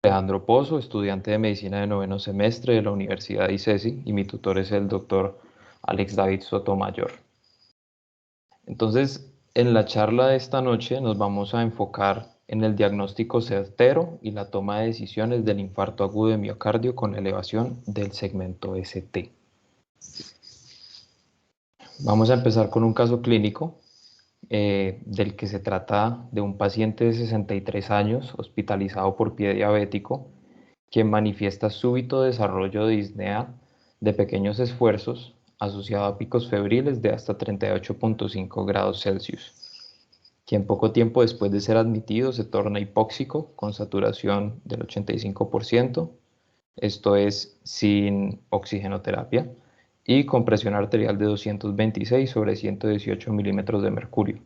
Alejandro Pozo, estudiante de medicina de noveno semestre de la Universidad ICESI, y mi tutor es el doctor Alex David Sotomayor. Entonces, en la charla de esta noche nos vamos a enfocar en el diagnóstico certero y la toma de decisiones del infarto agudo de miocardio con elevación del segmento ST. Vamos a empezar con un caso clínico del que se trata de un paciente de 63 años hospitalizado por pie diabético quien manifiesta súbito desarrollo de disnea de pequeños esfuerzos asociado a picos febriles de hasta 38.5 grados Celsius, quien poco tiempo después de ser admitido se torna hipóxico con saturación del 85%, esto es sin oxigenoterapia, y con presión arterial de 226 sobre 118 milímetros de mercurio.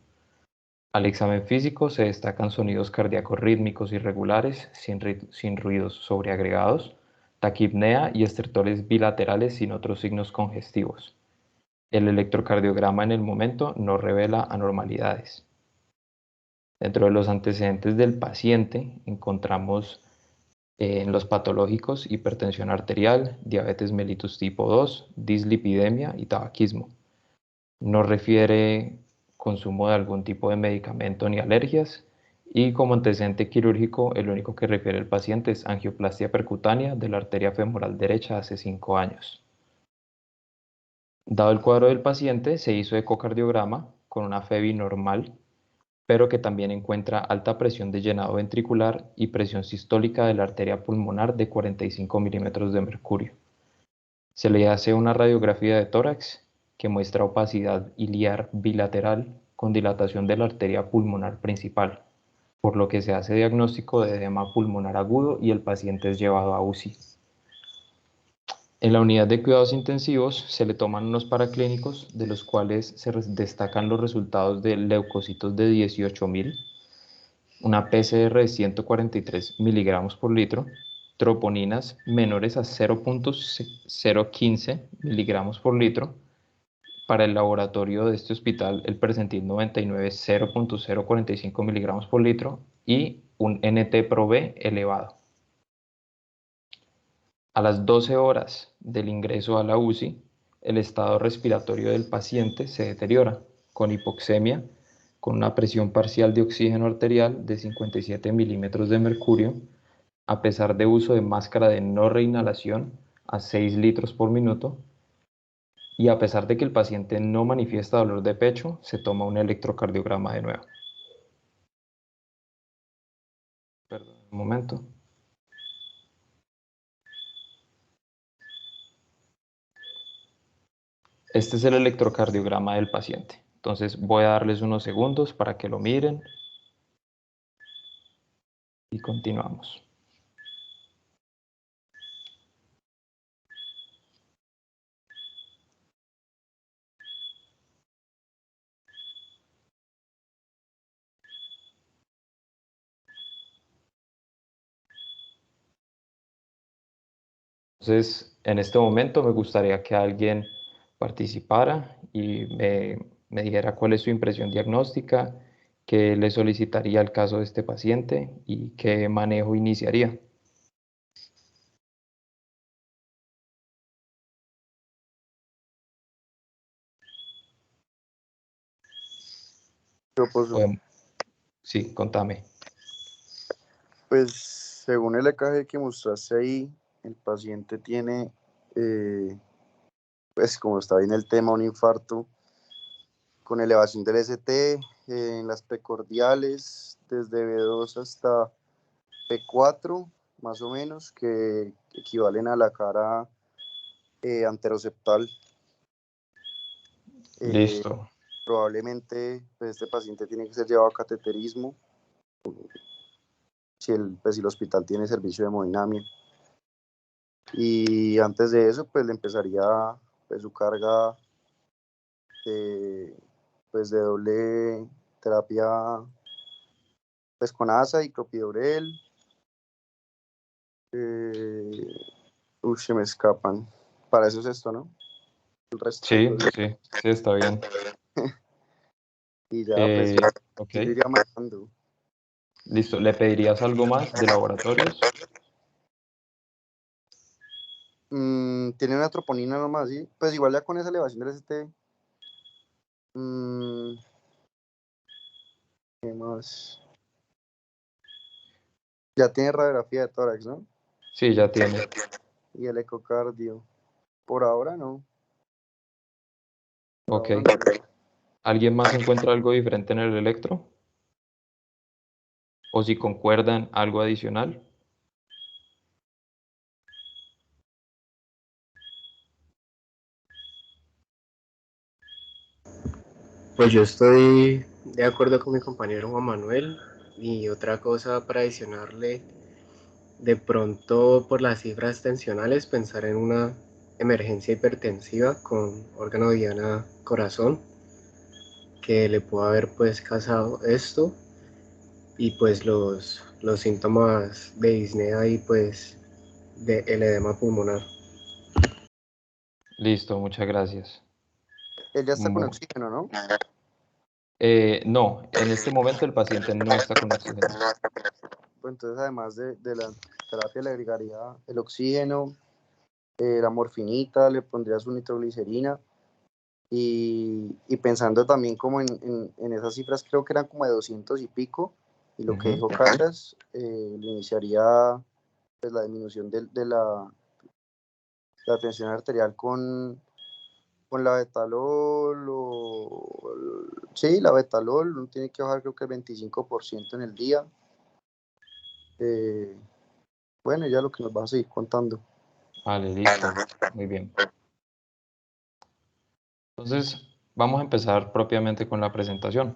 Al examen físico se destacan sonidos cardíacos rítmicos irregulares, sin ruidos sobreagregados, taquipnea y estertores bilaterales sin otros signos congestivos. El electrocardiograma en el momento no revela anormalidades. Dentro de los antecedentes del paciente encontramos en los patológicos hipertensión arterial, diabetes mellitus tipo 2, dislipidemia y tabaquismo. No refiere consumo de algún tipo de medicamento ni alergias, y como antecedente quirúrgico el único que refiere el paciente es angioplastia percutánea de la arteria femoral derecha hace 5 años. Dado el cuadro del paciente, se hizo ecocardiograma con una FEBI normal, pero que también encuentra alta presión de llenado ventricular y presión sistólica de la arteria pulmonar de 45 milímetros de mercurio. Se le hace una radiografía de tórax que muestra opacidad iliar bilateral con dilatación de la arteria pulmonar principal, por lo que se hace diagnóstico de edema pulmonar agudo y el paciente es llevado a UCI. En la unidad de cuidados intensivos se le toman unos paraclínicos, de los cuales se destacan los resultados de leucocitos de 18.000, una PCR de 143 miligramos por litro, troponinas menores a 0.015 miligramos por litro. Para el laboratorio de este hospital, el percentil 99 es 0.045 miligramos por litro y un NT-proB elevado. A las 12 horas del ingreso a la UCI, el estado respiratorio del paciente se deteriora con hipoxemia, con una presión parcial de oxígeno arterial de 57 milímetros de mercurio, a pesar de uso de máscara de no reinhalación a 6 litros por minuto, y a pesar de que el paciente no manifiesta dolor de pecho, se toma un electrocardiograma de nuevo. Perdón, un momento. Este es el electrocardiograma del paciente. Entonces voy a darles unos segundos para que lo miren y continuamos. Entonces, en este momento me gustaría que alguien participara y me dijera cuál es su impresión diagnóstica, qué le solicitaría el caso de este paciente y qué manejo iniciaría. Pues, Sí, contame. pues según el EKG que mostraste ahí, el paciente tiene, pues como está bien el tema, un infarto con elevación del ST en las precordiales, desde B2 hasta P4, más o menos, que equivalen a la cara anteroceptal. Listo. Probablemente pues, este paciente tiene que ser llevado a cateterismo si el hospital tiene servicio de hemodinamia. Y antes de eso, pues le empezaría pues, su carga de doble terapia pues, con ASA y clopidogrel. Se me escapan. Para eso es esto, ¿no? El resto. Sí, sí, sí, está bien. Y ya, pues, Ok. yo iría marcando. Listo. ¿Le pedirías algo más de laboratorios? Tiene una troponina nomás, ¿sí? Pues igual ya con esa elevación del ST. ¿Qué más? Ya tiene radiografía de tórax, ¿no? Sí, ya tiene. Y el ecocardio. Por ahora no. Por Ok. ahora no. ¿Alguien más encuentra algo diferente en el electro? ¿O si concuerdan algo adicional? Pues yo estoy de acuerdo con mi compañero Juan Manuel. Y otra cosa para adicionarle, de pronto por las cifras tensionales, pensar en una emergencia hipertensiva con órgano diana corazón que le pudo haber pues causado esto, y pues los síntomas de disnea y pues de el edema pulmonar. Listo, muchas gracias. Él ya está con Mu- oxígeno, ¿no? no, en este momento el paciente no está con oxígeno. Pues entonces, además de la terapia, le agregaría el oxígeno, la morfinita, le pondría su nitroglicerina. Y pensando también como en esas cifras, creo que eran como de 200 y pico, y lo que Ujú. dijo Carlos, le iniciaría pues, la disminución de la tensión arterial con la betalol, sí, la betalol, uno tiene que bajar creo que el 25% en el día. Eh, bueno, ya lo que nos va a seguir contando. Vale, listo. Muy bien. Entonces, vamos a empezar propiamente con la presentación.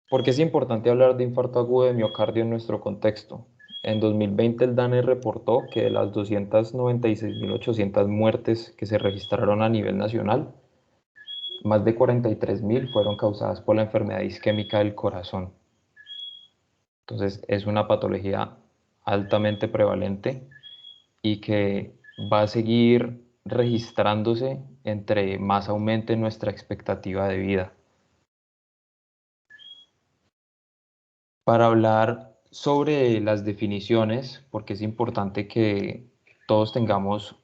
¿Por qué es importante hablar de infarto agudo de miocardio en nuestro contexto? En 2020 el DANE reportó que de las 296.800 muertes que se registraron a nivel nacional, más de 43.000 fueron causadas por la enfermedad isquémica del corazón. Entonces es una patología altamente prevalente y que va a seguir registrándose entre más aumente nuestra expectativa de vida. Para hablar sobre las definiciones, porque es importante que todos tengamos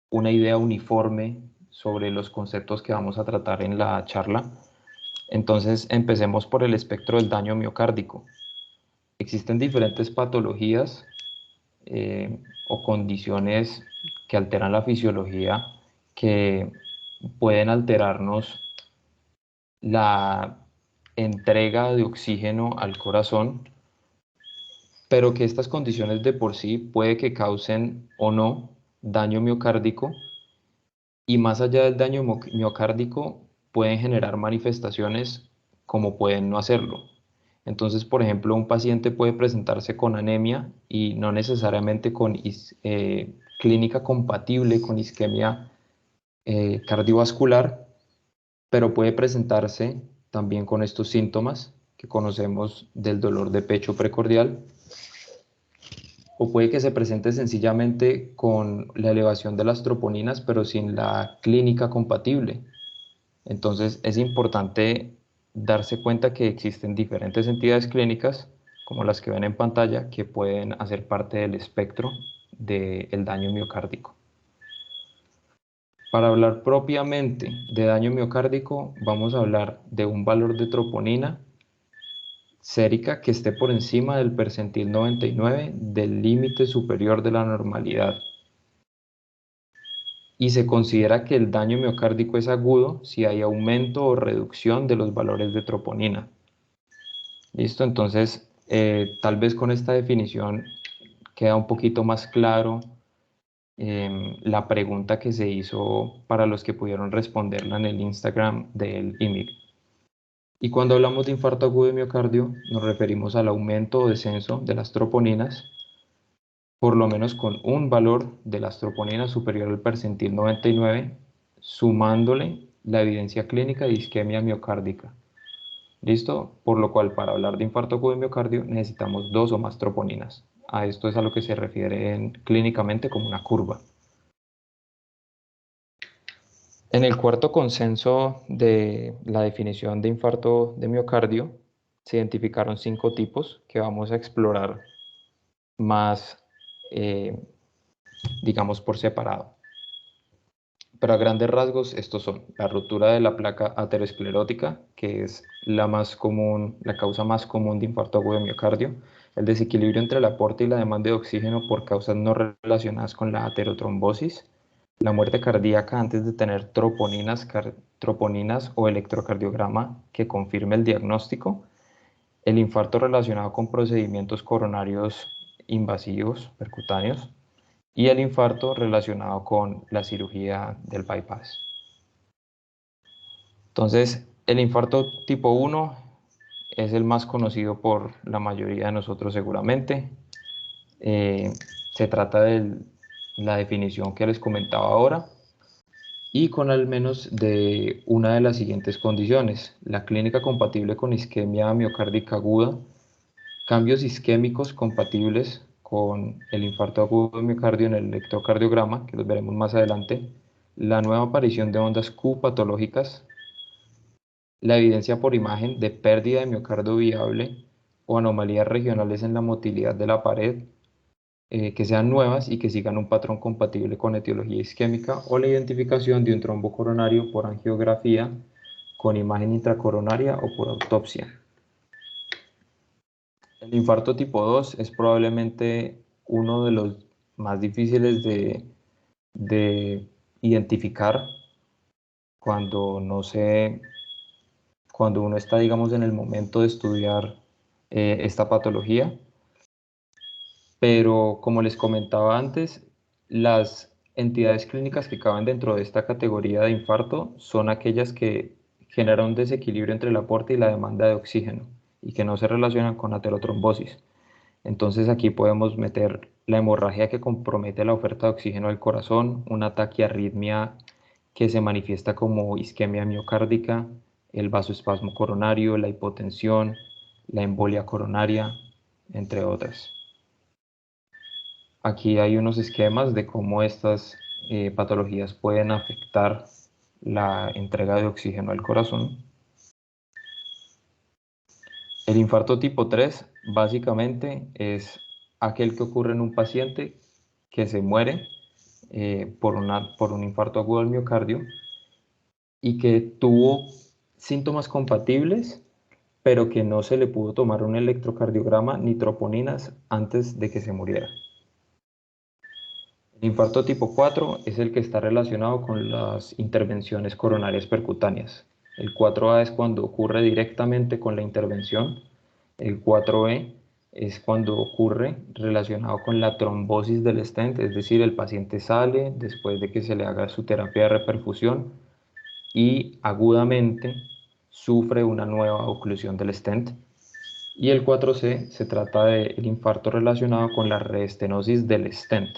una idea uniforme sobre los conceptos que vamos a tratar en la charla, entonces empecemos por el espectro del daño miocárdico. Existen diferentes patologías o condiciones que alteran la fisiología, que pueden alterarnos la entrega de oxígeno al corazón, pero que estas condiciones de por sí puede que causen o no daño miocárdico, y más allá del daño miocárdico pueden generar manifestaciones como pueden no hacerlo. Entonces, por ejemplo, un paciente puede presentarse con anemia y no necesariamente con clínica compatible con isquemia cardiovascular, pero puede presentarse también con estos síntomas que conocemos del dolor de pecho precordial, o puede que se presente sencillamente con la elevación de las troponinas, pero sin la clínica compatible. Entonces es importante darse cuenta que existen diferentes entidades clínicas, como las que ven en pantalla, que pueden hacer parte del espectro del daño miocárdico. Para hablar propiamente de daño miocárdico, vamos a hablar de un valor de troponina sérica que esté por encima del percentil 99 del límite superior de la normalidad. Y se considera que el daño miocárdico es agudo si hay aumento o reducción de los valores de troponina. Listo, entonces tal vez con esta definición queda un poquito más claro la pregunta que se hizo para los que pudieron responderla en el Instagram del IMIG. Y cuando hablamos de infarto agudo de miocardio, nos referimos al aumento o descenso de las troponinas, por lo menos con un valor de las troponinas superior al percentil 99, sumándole la evidencia clínica de isquemia miocárdica. ¿Listo? Por lo cual, para hablar de infarto agudo de miocardio, necesitamos dos o más troponinas. A esto es a lo que se refiere clínicamente como una curva. En el cuarto consenso de la definición de infarto de miocardio, se identificaron 5 tipos que vamos a explorar más digamos, por separado. Pero a grandes rasgos, estos son la ruptura de la placa aterosclerótica, que es la causa más común de infarto agudo de miocardio, el desequilibrio entre el aporte y la demanda de oxígeno por causas no relacionadas con la aterotrombosis, la muerte cardíaca antes de tener troponinas o electrocardiograma que confirme el diagnóstico, el infarto relacionado con procedimientos coronarios invasivos percutáneos, y el infarto relacionado con la cirugía del bypass. Entonces, el infarto tipo 1 es el más conocido por la mayoría de nosotros seguramente. Se trata de la definición que les comentaba ahora y con al menos de una de las siguientes condiciones: la clínica compatible con isquemia miocárdica aguda, cambios isquémicos compatibles con el infarto agudo de miocardio en el electrocardiograma, que los veremos más adelante, la nueva aparición de ondas Q patológicas, la evidencia por imagen de pérdida de miocardio viable o anomalías regionales en la motilidad de la pared, que sean nuevas y que sigan un patrón compatible con etiología isquémica, o la identificación de un trombo coronario por angiografía con imagen intracoronaria o por autopsia. El infarto tipo 2 es probablemente uno de los más difíciles de identificar cuando cuando uno está, digamos, en el momento de estudiar esta patología. Pero como les comentaba antes, las entidades clínicas que caben dentro de esta categoría de infarto son aquellas que generan un desequilibrio entre el aporte y la demanda de oxígeno y que no se relacionan con aterotrombosis. Entonces aquí podemos meter la hemorragia que compromete la oferta de oxígeno del corazón, una taquiarritmia que se manifiesta como isquemia miocárdica, el vasoespasmo coronario, la hipotensión, la embolia coronaria, entre otras. Aquí hay unos esquemas de cómo estas patologías pueden afectar la entrega de oxígeno al corazón. El infarto tipo 3 básicamente es aquel que ocurre en un paciente que se muere por un infarto agudo del miocardio y que tuvo síntomas compatibles, pero que no se le pudo tomar un electrocardiograma ni troponinas antes de que se muriera. El infarto tipo 4 es el que está relacionado con las intervenciones coronarias percutáneas. El 4A es cuando ocurre directamente con la intervención. El 4B es cuando ocurre relacionado con la trombosis del stent, es decir, el paciente sale después de que se le haga su terapia de reperfusión y agudamente sufre una nueva oclusión del stent. Y el 4C se trata del infarto relacionado con la reestenosis del stent,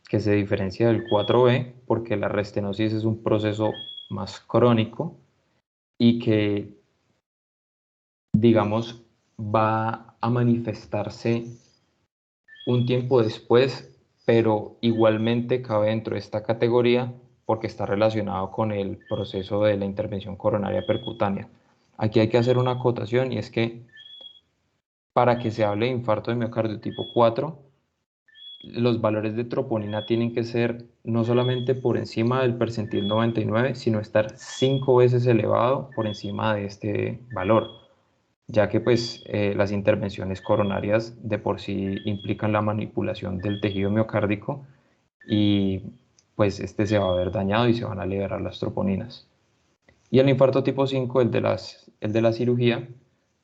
que se diferencia del 4B porque la reestenosis es un proceso más crónico y que, digamos, va a manifestarse un tiempo después, pero igualmente cabe dentro de esta categoría porque está relacionado con el proceso de la intervención coronaria percutánea. Aquí hay que hacer una acotación, y es que para que se hable de infarto de miocardio tipo 4, los valores de troponina tienen que ser no solamente por encima del percentil 99, sino estar 5 veces elevado por encima de este valor, ya que pues las intervenciones coronarias de por sí implican la manipulación del tejido miocárdico y pues este se va a ver dañado y se van a liberar las troponinas. Y el infarto tipo 5, el de la cirugía,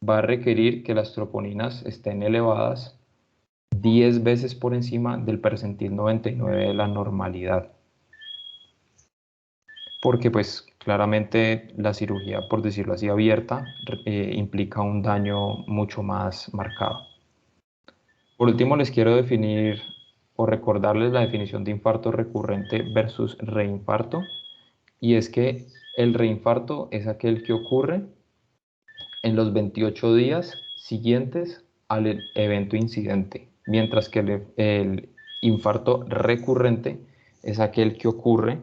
va a requerir que las troponinas estén elevadas 10 veces por encima del percentil 99 de la normalidad. Porque pues claramente la cirugía, por decirlo así, abierta, implica un daño mucho más marcado. Por último, les quiero definir o recordarles la definición de infarto recurrente versus reinfarto. Y es que el reinfarto es aquel que ocurre en los 28 días siguientes al evento incidente, mientras que el infarto recurrente es aquel que ocurre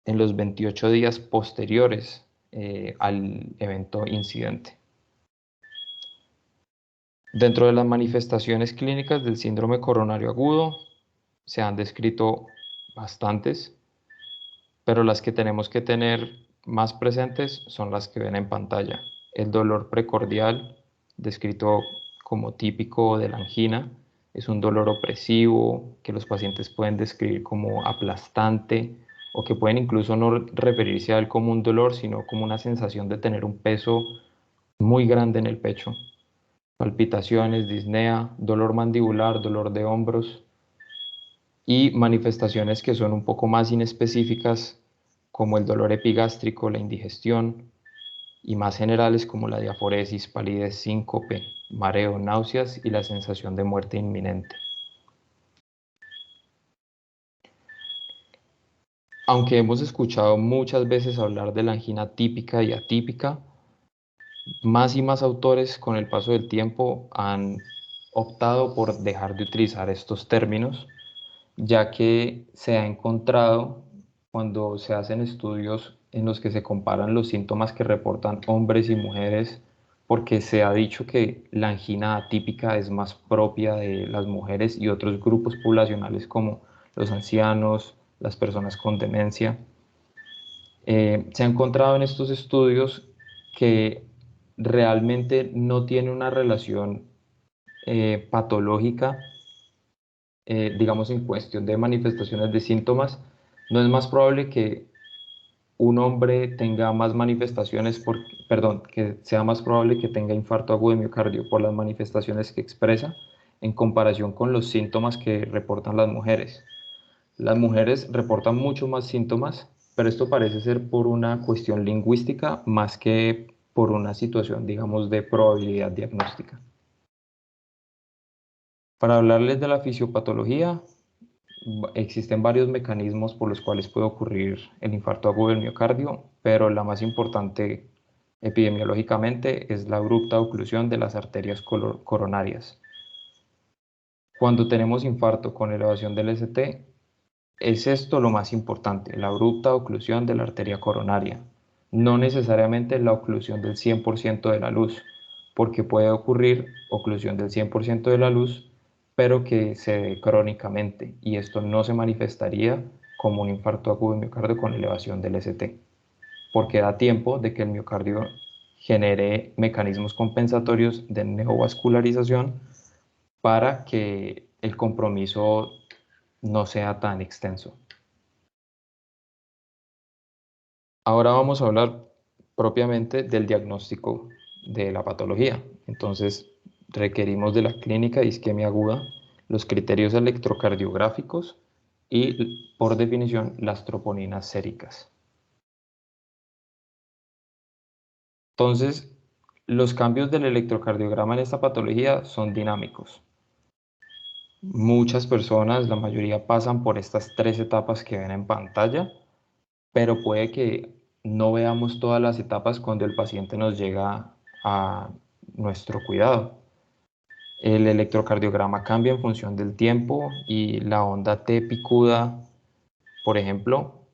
en los 28 días posteriores al evento incidente. Dentro de las manifestaciones clínicas del síndrome coronario agudo, se han descrito bastantes, pero las que tenemos que tener más presentes son las que ven en pantalla. El dolor precordial, descrito como típico de la angina, es un dolor opresivo que los pacientes pueden describir como aplastante o que pueden incluso no referirse a él como un dolor, sino como una sensación de tener un peso muy grande en el pecho. Palpitaciones, disnea, dolor mandibular, dolor de hombros y manifestaciones que son un poco más inespecíficas como el dolor epigástrico, la indigestión y más generales como la diaforesis, palidez, síncope, mareo, náuseas y la sensación de muerte inminente. Aunque hemos escuchado muchas veces hablar de la angina típica y atípica, más y más autores con el paso del tiempo han optado por dejar de utilizar estos términos, ya que se ha encontrado cuando se hacen estudios en los que se comparan los síntomas que reportan hombres y mujeres, porque se ha dicho que la angina atípica es más propia de las mujeres y otros grupos poblacionales como los ancianos, las personas con demencia. Se ha encontrado en estos estudios que realmente no tiene una relación patológica, digamos en cuestión de manifestaciones de síntomas. No es más probable que un hombre tenga más manifestaciones, perdón, que sea más probable que tenga infarto agudo de miocardio por las manifestaciones que expresa en comparación con los síntomas que reportan las mujeres. Las mujeres reportan mucho más síntomas, pero esto parece ser por una cuestión lingüística más que por una situación, digamos, de probabilidad diagnóstica. Para hablarles de la fisiopatología, existen varios mecanismos por los cuales puede ocurrir el infarto agudo del miocardio, pero la más importante epidemiológicamente es la abrupta oclusión de las arterias coronarias. Cuando tenemos infarto con elevación del ST, es esto lo más importante, la abrupta oclusión de la arteria coronaria, no necesariamente la oclusión del 100% de la luz, porque puede ocurrir oclusión del 100% de la luz, pero que se dé crónicamente, y esto no se manifestaría como un infarto agudo de miocardio con elevación del ST, porque da tiempo de que el miocardio genere mecanismos compensatorios de neovascularización para que el compromiso no sea tan extenso. Ahora vamos a hablar propiamente del diagnóstico de la patología. Entonces, requerimos de la clínica de isquemia aguda, los criterios electrocardiográficos y, por definición, las troponinas séricas. Entonces, los cambios del electrocardiograma en esta patología son dinámicos. Muchas personas, la mayoría, pasan por estas 3 etapas que ven en pantalla, pero puede que no veamos todas las etapas cuando el paciente nos llega a nuestro cuidado. El electrocardiograma cambia en función del tiempo y la onda T picuda, por ejemplo,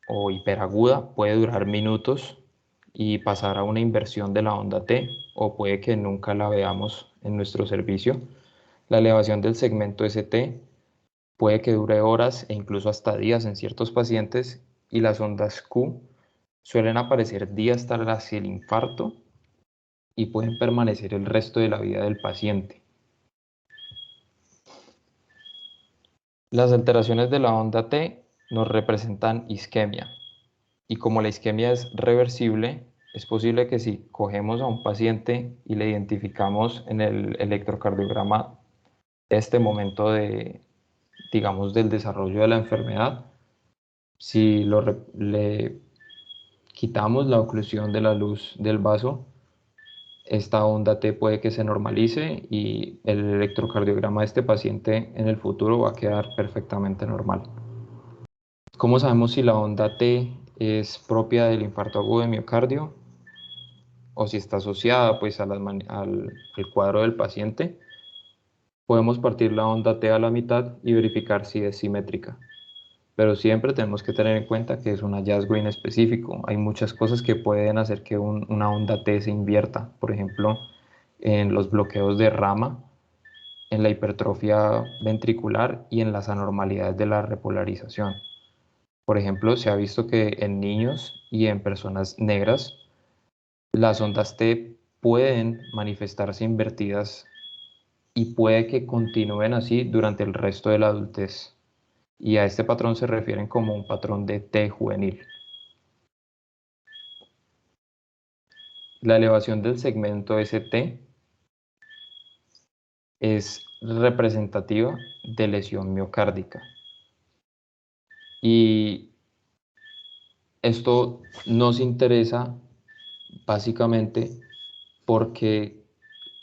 o hiperaguda, puede durar minutos y pasar a una inversión de la onda T, o puede que nunca la veamos en nuestro servicio. La elevación del segmento ST puede que dure horas e incluso hasta días en ciertos pacientes, y las ondas Q suelen aparecer días tras el infarto y pueden permanecer el resto de la vida del paciente. Las alteraciones de la onda T nos representan isquemia, y como la isquemia es reversible, es posible que si cogemos a un paciente y le identificamos en el electrocardiograma este momento de, digamos, del desarrollo de la enfermedad, si le quitamos la oclusión de la luz del vaso, esta onda T puede que se normalice y el electrocardiograma de este paciente en el futuro va a quedar perfectamente normal. ¿Cómo sabemos si la onda T es propia del infarto agudo de miocardio o si está asociada pues al cuadro del paciente? Podemos partir la onda T a la mitad y verificar si es simétrica, pero siempre tenemos que tener en cuenta que es un hallazgo inespecífico. Hay muchas cosas que pueden hacer que una onda T se invierta. Por ejemplo, en los bloqueos de rama, en la hipertrofia ventricular y en las anormalidades de la repolarización. Por ejemplo, se ha visto que en niños y en personas negras, las ondas T pueden manifestarse invertidas y puede que continúen así durante el resto de la adultez. Y a este patrón se refieren como un patrón de T juvenil. La elevación del segmento ST es representativa de lesión miocárdica. Y esto nos interesa básicamente porque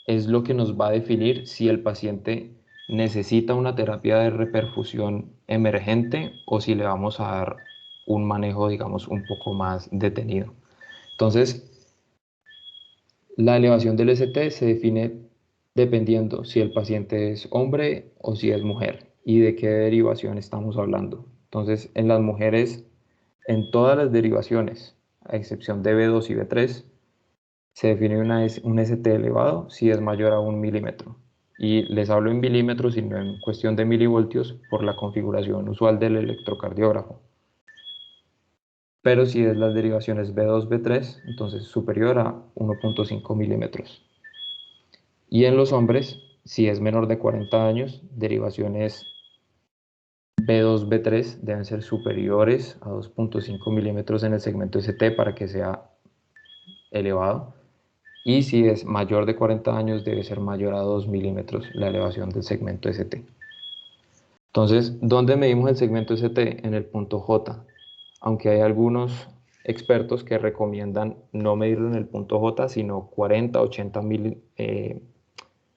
es lo que nos va a definir si el paciente necesita una terapia de reperfusión emergente o si le vamos a dar un manejo, digamos, un poco más detenido. Entonces, la elevación del ST se define dependiendo si el paciente es hombre o si es mujer y de qué derivación estamos hablando. Entonces, en las mujeres, en todas las derivaciones, a excepción de B2 y B3, se define un ST elevado si es mayor a 1 milímetro. Y les hablo en milímetros y no en cuestión de milivoltios por la configuración usual del electrocardiógrafo. Pero si es las derivaciones B2, B3, entonces superior a 1.5 milímetros. Y en los hombres, si es menor de 40 años, derivaciones B2, B3 deben ser superiores a 2.5 milímetros en el segmento ST para que sea elevado. Y si es mayor de 40 años, debe ser mayor a 2 milímetros la elevación del segmento ST. Entonces, ¿dónde medimos el segmento ST? En el punto J. Aunque hay algunos expertos que recomiendan no medirlo en el punto J, sino 40, 80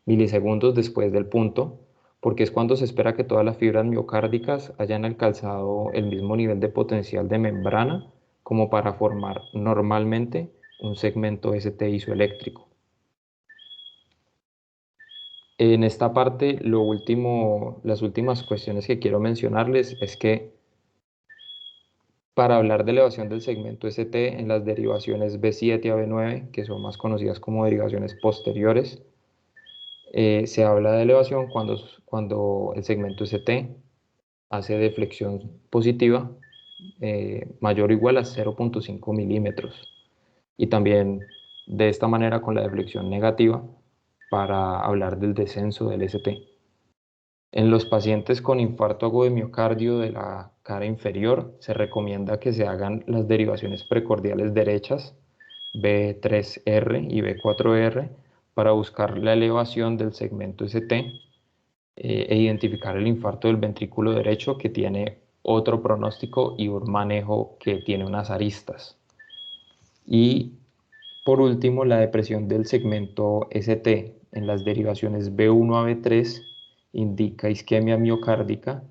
milisegundos después del punto, porque es cuando se espera que todas las fibras miocárdicas hayan alcanzado el mismo nivel de potencial de membrana como para formar normalmente un segmento ST isoeléctrico. En esta parte, las últimas cuestiones que quiero mencionarles es que para hablar de elevación del segmento ST en las derivaciones B7 a B9, que son más conocidas como derivaciones posteriores, se habla de elevación cuando el segmento ST hace deflexión positiva mayor o igual a 0.5 milímetros. Y también de esta manera con la deflexión negativa para hablar del descenso del ST. En los pacientes con infarto agudo de miocardio de la cara inferior se recomienda que se hagan las derivaciones precordiales derechas B3R y B4R para buscar la elevación del segmento ST e identificar el infarto del ventrículo derecho que tiene otro pronóstico y un manejo que tiene unas aristas. Y por último, la depresión del segmento ST en las derivaciones B1 a B3 indica isquemia miocárdica,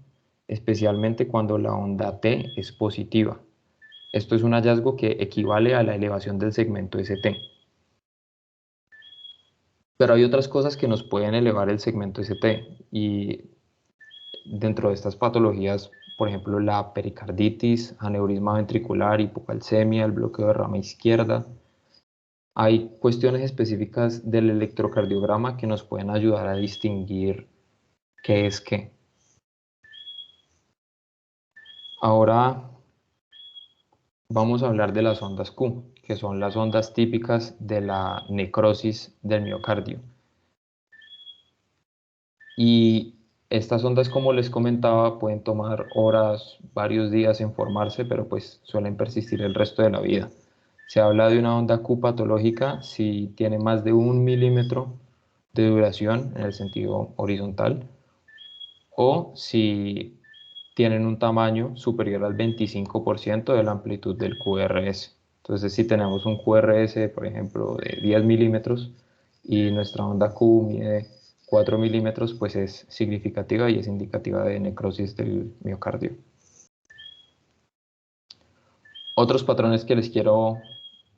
especialmente cuando la onda T es positiva. Esto es un hallazgo que equivale a la elevación del segmento ST. Pero hay otras cosas que nos pueden elevar el segmento ST y dentro de estas patologías, por ejemplo, la pericarditis, aneurisma ventricular, hipocalcemia, el bloqueo de rama izquierda. Hay cuestiones específicas del electrocardiograma que nos pueden ayudar a distinguir qué es qué. Ahora vamos a hablar de las ondas Q, que son las ondas típicas de la necrosis del miocardio. Y estas ondas, como les comentaba, pueden tomar horas, varios días en formarse, pero pues suelen persistir el resto de la vida. Se habla de una onda Q patológica si tiene más de 1 milímetro de duración en el sentido horizontal o si tienen un tamaño superior al 25% de la amplitud del QRS. Entonces, si tenemos un QRS, por ejemplo, de 10 milímetros y nuestra onda Q mide 4 milímetros, pues es significativa y es indicativa de necrosis del miocardio. Otros patrones que les quiero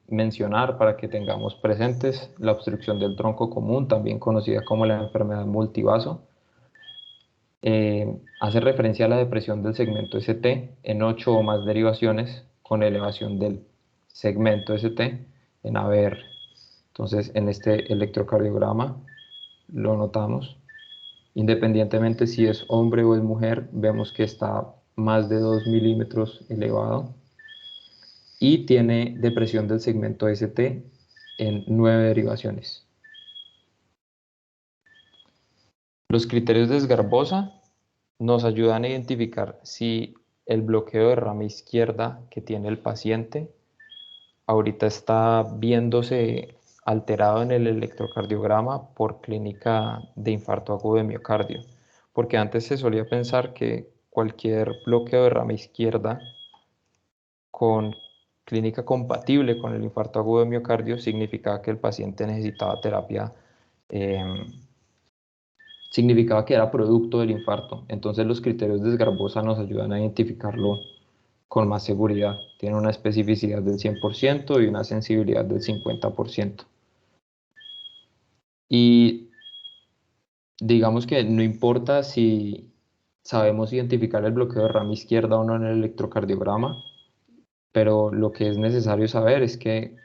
mencionar para que tengamos presentes: la obstrucción del tronco común, también conocida como la enfermedad multivaso, hace referencia a la depresión del segmento ST en 8 o más derivaciones con elevación del segmento ST en ABR. Entonces, en este electrocardiograma lo notamos. Independientemente si es hombre o es mujer, vemos que está más de 2 milímetros elevado y tiene depresión del segmento ST en 9 derivaciones. Los criterios de Sgarbosa nos ayudan a identificar si el bloqueo de rama izquierda que tiene el paciente ahorita está viéndose alterado en el electrocardiograma por clínica de infarto agudo de miocardio, porque antes se solía pensar que cualquier bloqueo de rama izquierda con clínica compatible con el infarto agudo de miocardio significaba que el paciente necesitaba terapia, significaba que era producto del infarto. Entonces los criterios de Sgarbosa nos ayudan a identificarlo con más seguridad. Tiene una especificidad del 100% y una sensibilidad del 50%. Y digamos que no importa si sabemos identificar el bloqueo de rama izquierda o no en el electrocardiograma, pero lo que es necesario saber es que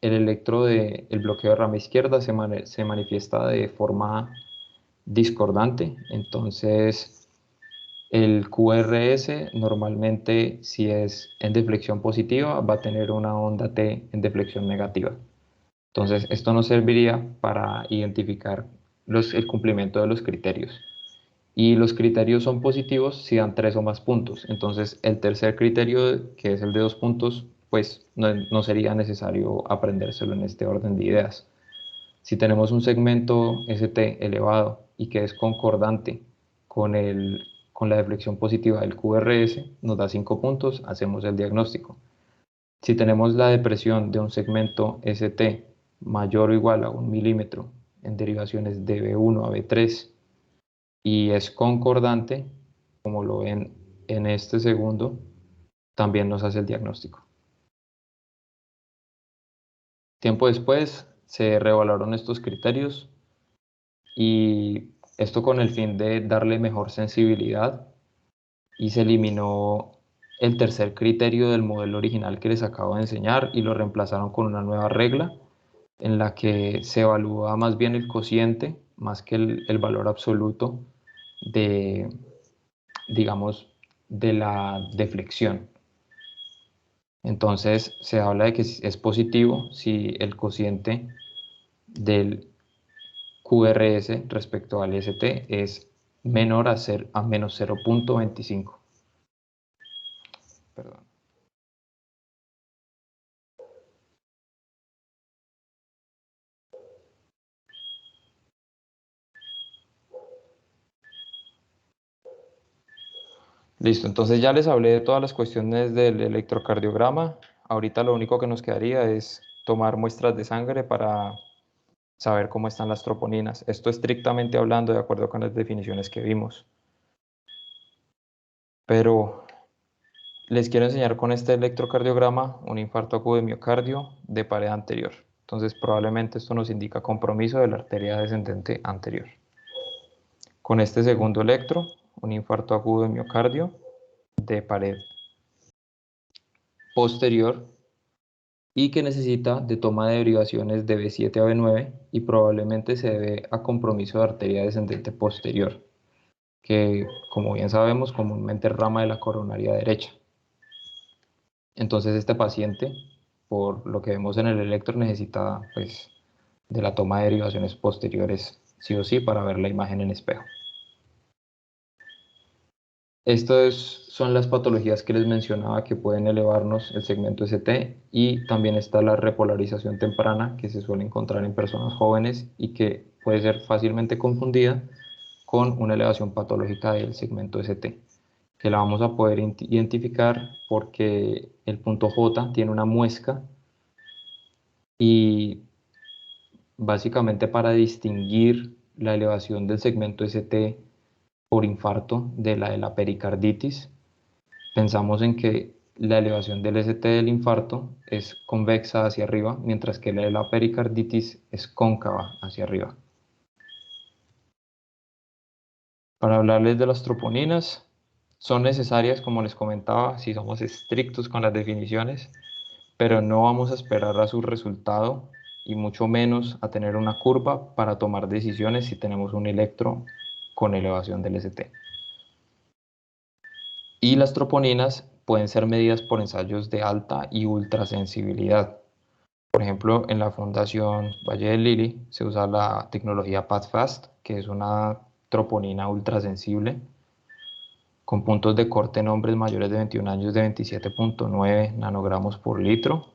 el bloqueo de rama izquierda se manifiesta de forma discordante. Entonces, el QRS normalmente, si es en deflexión positiva, va a tener una onda T en deflexión negativa. Entonces, esto nos serviría para identificar el cumplimiento de los criterios. Y los criterios son positivos si dan 3 o más puntos. Entonces, el tercer criterio, que es el de 2 puntos, pues no sería necesario aprendérselo en este orden de ideas. Si tenemos un segmento ST elevado y que es concordante con la deflexión positiva del QRS, nos da 5 puntos, hacemos el diagnóstico. Si tenemos la depresión de un segmento ST mayor o igual a 1 milímetro en derivaciones de B1 a B3 y es concordante, como lo ven en este segundo, también nos hace el diagnóstico. Tiempo después se reevaluaron estos criterios y esto con el fin de darle mejor sensibilidad, y se eliminó el tercer criterio del modelo original que les acabo de enseñar y lo reemplazaron con una nueva regla en la que se evalúa más bien el cociente más que el valor absoluto de, digamos, de la deflexión. Entonces se habla de que es positivo si el cociente del QRS respecto al ST es menor a menos 0.25. Perdón. Listo, entonces ya les hablé de todas las cuestiones del electrocardiograma. Ahorita lo único que nos quedaría es tomar muestras de sangre para saber cómo están las troponinas. Esto estrictamente hablando de acuerdo con las definiciones que vimos. Pero les quiero enseñar con este electrocardiograma un infarto agudo de miocardio de pared anterior. Entonces probablemente esto nos indica compromiso de la arteria descendente anterior. Con este segundo electro, un infarto agudo de miocardio de pared posterior y que necesita de toma de derivaciones de B7 a B9 y probablemente se debe a compromiso de arteria descendente posterior, que como bien sabemos comúnmente es rama de la coronaria derecha. Entonces este paciente, por lo que vemos en el electro, necesita pues, de la toma de derivaciones posteriores sí o sí para ver la imagen en espejo. Estas son las patologías que les mencionaba que pueden elevarnos el segmento ST, y también está la repolarización temprana que se suele encontrar en personas jóvenes y que puede ser fácilmente confundida con una elevación patológica del segmento ST, que la vamos a poder identificar porque el punto J tiene una muesca y básicamente para distinguir la elevación del segmento ST por infarto de la pericarditis, pensamos en que la elevación del ST del infarto es convexa hacia arriba, mientras que la de la pericarditis es cóncava hacia arriba. Para hablarles de las troponinas, son necesarias, como les comentaba, si somos estrictos con las definiciones, pero no vamos a esperar a su resultado y mucho menos a tener una curva para tomar decisiones si tenemos un electro con elevación del ST. Y las troponinas pueden ser medidas por ensayos de alta y ultrasensibilidad. Por ejemplo, en la Fundación Valle del Lili se usa la tecnología PADFAST, que es una troponina ultrasensible con puntos de corte en hombres mayores de 21 años de 27.9 nanogramos por litro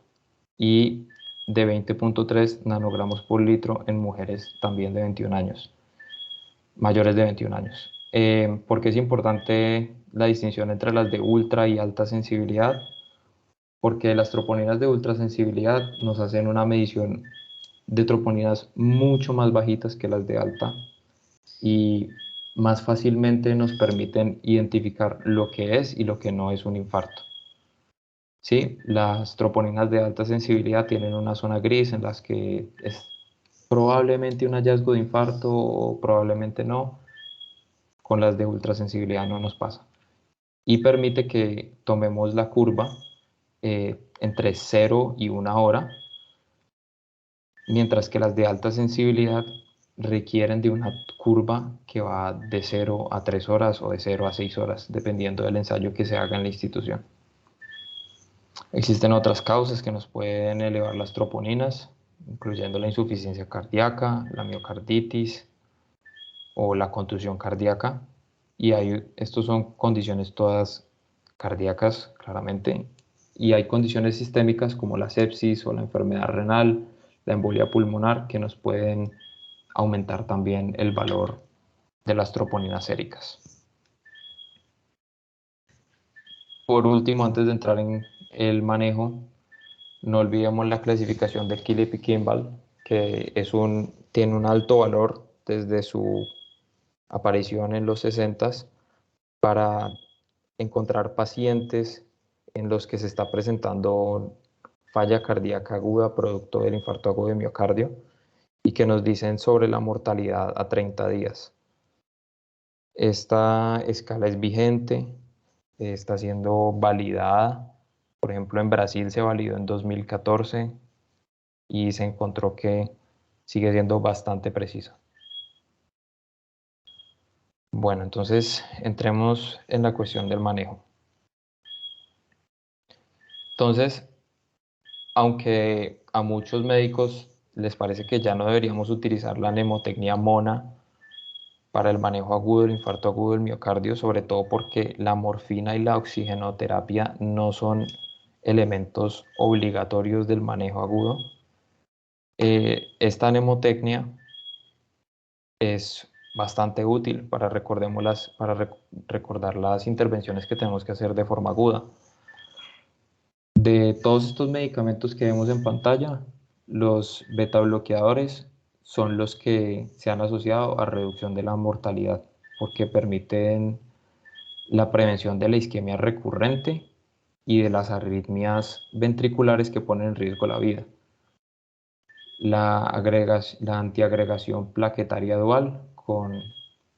y de 20.3 nanogramos por litro en mujeres también de 21 años, mayores de 21 años. ¿Por qué es importante la distinción entre las de ultra y alta sensibilidad? Porque las troponinas de ultra sensibilidad nos hacen una medición de troponinas mucho más bajitas que las de alta y más fácilmente nos permiten identificar lo que es y lo que no es un infarto. Sí, las troponinas de alta sensibilidad tienen una zona gris en las que es probablemente un hallazgo de infarto o probablemente no. Con las de ultrasensibilidad no nos pasa. Y permite que tomemos la curva entre 0 y 1 hora, mientras que las de alta sensibilidad requieren de una curva que va de 0 a 3 horas o de 0 a 6 horas, dependiendo del ensayo que se haga en la institución. Existen otras causas que nos pueden elevar las troponinas, incluyendo la insuficiencia cardíaca, la miocarditis o la contusión cardíaca. Y estos son condiciones todas cardíacas, claramente. Y hay condiciones sistémicas como la sepsis o la enfermedad renal, la embolia pulmonar, que nos pueden aumentar también el valor de las troponinas séricas. Por último, antes de entrar en el manejo, no olvidemos la clasificación de Killip y Kimball, que tiene un alto valor desde su aparición en los 60s para encontrar pacientes en los que se está presentando falla cardíaca aguda producto del infarto agudo de miocardio y que nos dicen sobre la mortalidad a 30 días. Esta escala es vigente, está siendo validada. Por ejemplo, en Brasil se validó en 2014 y se encontró que sigue siendo bastante precisa. Bueno, entonces entremos en la cuestión del manejo. Entonces, aunque a muchos médicos les parece que ya no deberíamos utilizar la mnemotecnia MONA para el manejo agudo del infarto agudo del miocardio, sobre todo porque la morfina y la oxigenoterapia no son elementos obligatorios del manejo agudo. Esta mnemotecnia es bastante útil para, recordar las intervenciones que tenemos que hacer de forma aguda. De todos estos medicamentos que vemos en pantalla, los beta bloqueadores son los que se han asociado a reducción de la mortalidad porque permiten la prevención de la isquemia recurrente y de las arritmias ventriculares que ponen en riesgo la vida. La antiagregación plaquetaria dual con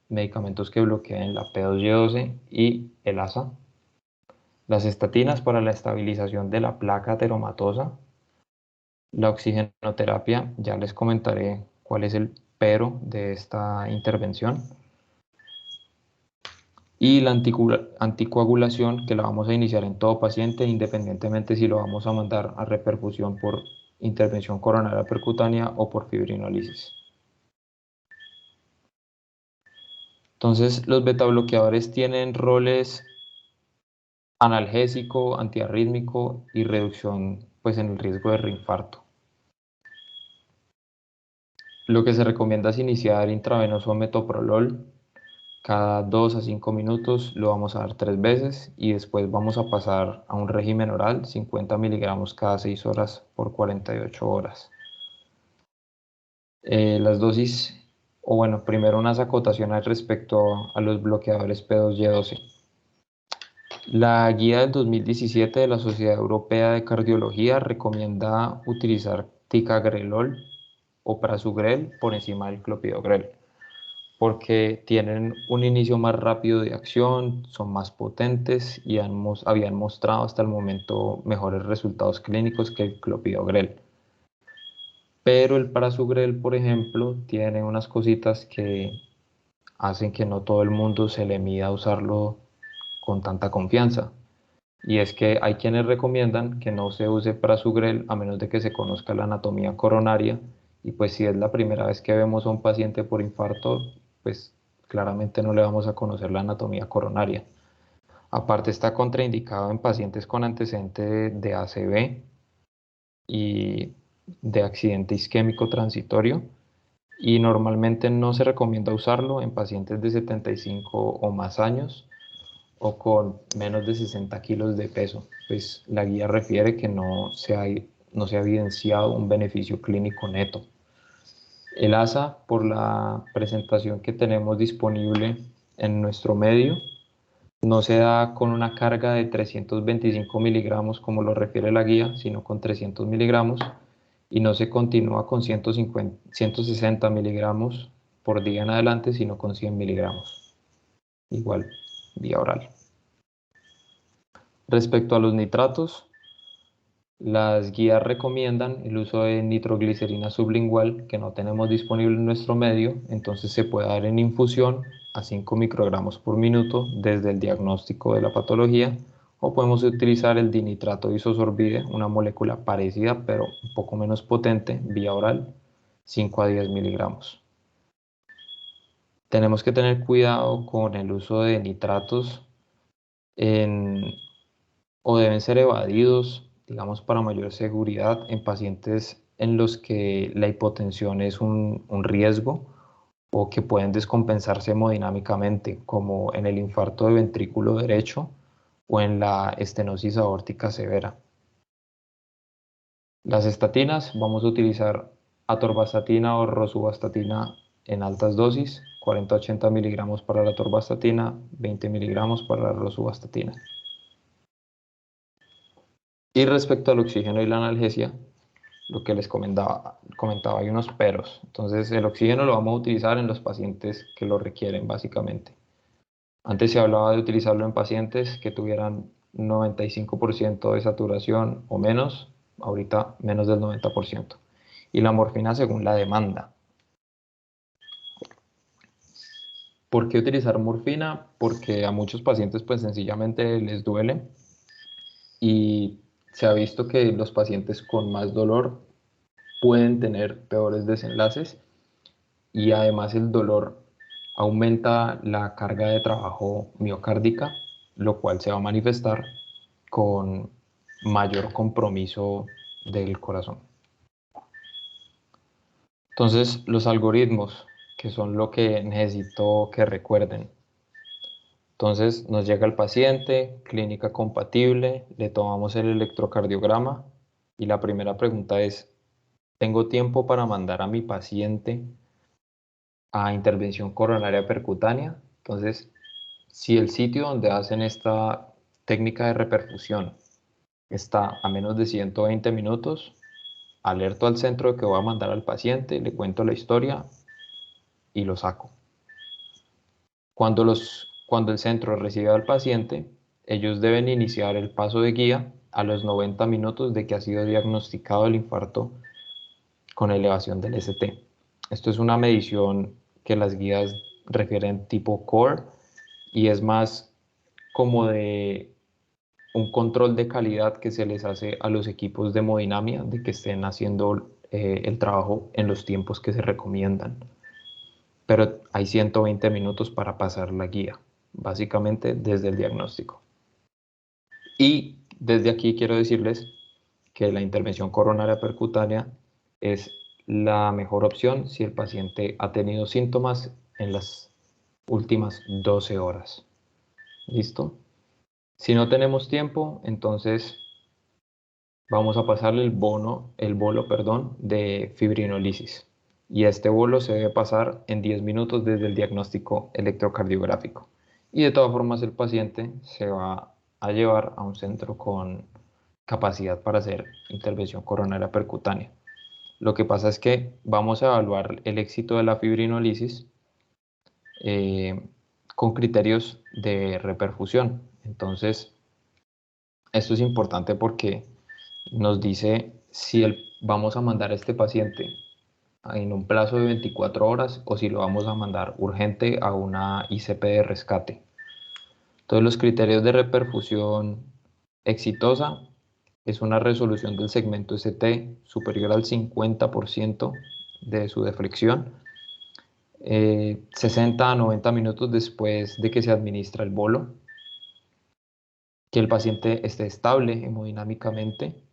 medicamentos que bloquean la P2Y12 y el ASA. Las estatinas para la estabilización de la placa ateromatosa. La oxigenoterapia, ya les comentaré cuál es el pero de esta intervención. Y la anticoagulación, que la vamos a iniciar en todo paciente, independientemente si lo vamos a mandar a reperfusión por intervención coronaria percutánea o por fibrinólisis. Entonces, los betabloqueadores tienen roles analgésico, antiarrítmico y reducción pues, en el riesgo de reinfarto. Lo que se recomienda es iniciar intravenoso metoprolol cada 2 a 5 minutos, lo vamos a dar 3 veces y después vamos a pasar a un régimen oral, 50 miligramos cada 6 horas por 48 horas. Las dosis, o bueno, primero unas acotaciones respecto a los bloqueadores P2Y12. La guía del 2017 de la Sociedad Europea de Cardiología recomienda utilizar ticagrelol o prasugrel por encima del clopidogrel, porque tienen un inicio más rápido de acción, son más potentes y habían mostrado hasta el momento mejores resultados clínicos que el clopidogrel. Pero el prasugrel, por ejemplo, tiene unas cositas que hacen que no todo el mundo se le mida a usarlo con tanta confianza. Y es que hay quienes recomiendan que no se use prasugrel a menos de que se conozca la anatomía coronaria, y pues si es la primera vez que vemos a un paciente por infarto, pues claramente no le vamos a conocer la anatomía coronaria. Aparte está contraindicado en pacientes con antecedente de ACV y de accidente isquémico transitorio, y normalmente no se recomienda usarlo en pacientes de 75 o más años o con menos de 60 kilos de peso, pues la guía refiere que no se ha evidenciado un beneficio clínico neto. El ASA, por la presentación que tenemos disponible en nuestro medio, no se da con una carga de 325 miligramos como lo refiere la guía, sino con 300 miligramos, y no se continúa con 160 miligramos por día en adelante, sino con 100 miligramos, igual vía oral. Respecto a los nitratos, las guías recomiendan el uso de nitroglicerina sublingual, que no tenemos disponible en nuestro medio, entonces se puede dar en infusión a 5 microgramos por minuto desde el diagnóstico de la patología, o podemos utilizar el dinitrato isosorbide, una molécula parecida pero un poco menos potente, vía oral, 5 a 10 miligramos. Tenemos que tener cuidado con el uso de nitratos o deben ser evadidos, digamos, para mayor seguridad en pacientes en los que la hipotensión es un riesgo o que pueden descompensarse hemodinámicamente, como en el infarto de ventrículo derecho o en la estenosis aórtica severa. Las estatinas, vamos a utilizar atorvastatina o rosuvastatina en altas dosis, 40-80 miligramos para la atorvastatina, 20 miligramos para la rosuvastatina. Y respecto al oxígeno y la analgesia, lo que les comentaba, hay unos peros. Entonces, el oxígeno lo vamos a utilizar en los pacientes que lo requieren, básicamente. Antes se hablaba de utilizarlo en pacientes que tuvieran 95% de saturación o menos, ahorita menos del 90%. Y la morfina según la demanda. ¿Por qué utilizar morfina? Porque a muchos pacientes pues sencillamente les duele, y se ha visto que los pacientes con más dolor pueden tener peores desenlaces, y además el dolor aumenta la carga de trabajo miocárdica, lo cual se va a manifestar con mayor compromiso del corazón. Entonces, los algoritmos, que son lo que necesito que recuerden. Entonces, nos llega el paciente, clínica compatible, le tomamos el electrocardiograma y la primera pregunta es: ¿tengo tiempo para mandar a mi paciente a intervención coronaria percutánea? Entonces, si el sitio donde hacen esta técnica de reperfusión está a menos de 120 minutos, alerto al centro de que voy a mandar al paciente, le cuento la historia y lo saco. Cuando el centro recibe al paciente, ellos deben iniciar el paso de guía a los 90 minutos de que ha sido diagnosticado el infarto con elevación del ST. Esto es una medición que las guías refieren tipo core, y es más como de un control de calidad que se les hace a los equipos de hemodinamia de que estén haciendo el trabajo en los tiempos que se recomiendan. Pero hay 120 minutos para pasar la guía, básicamente desde el diagnóstico. Y desde aquí quiero decirles que la intervención coronaria percutánea es la mejor opción si el paciente ha tenido síntomas en las últimas 12 horas. ¿Listo? Si no tenemos tiempo, entonces vamos a pasarle el bolo, de fibrinolisis. Y este bolo se debe pasar en 10 minutos desde el diagnóstico electrocardiográfico. Y de todas formas el paciente se va a llevar a un centro con capacidad para hacer intervención coronaria percutánea. Lo que pasa es que vamos a evaluar el éxito de la fibrinolisis con criterios de reperfusión. Entonces, esto es importante porque nos dice si vamos a mandar a este paciente en un plazo de 24 horas o si lo vamos a mandar urgente a una ICP de rescate. Entonces los criterios de reperfusión exitosa es una resolución del segmento ST superior al 50% de su deflexión, 60 a 90 minutos después de que se administra el bolo, que el paciente esté estable hemodinámicamente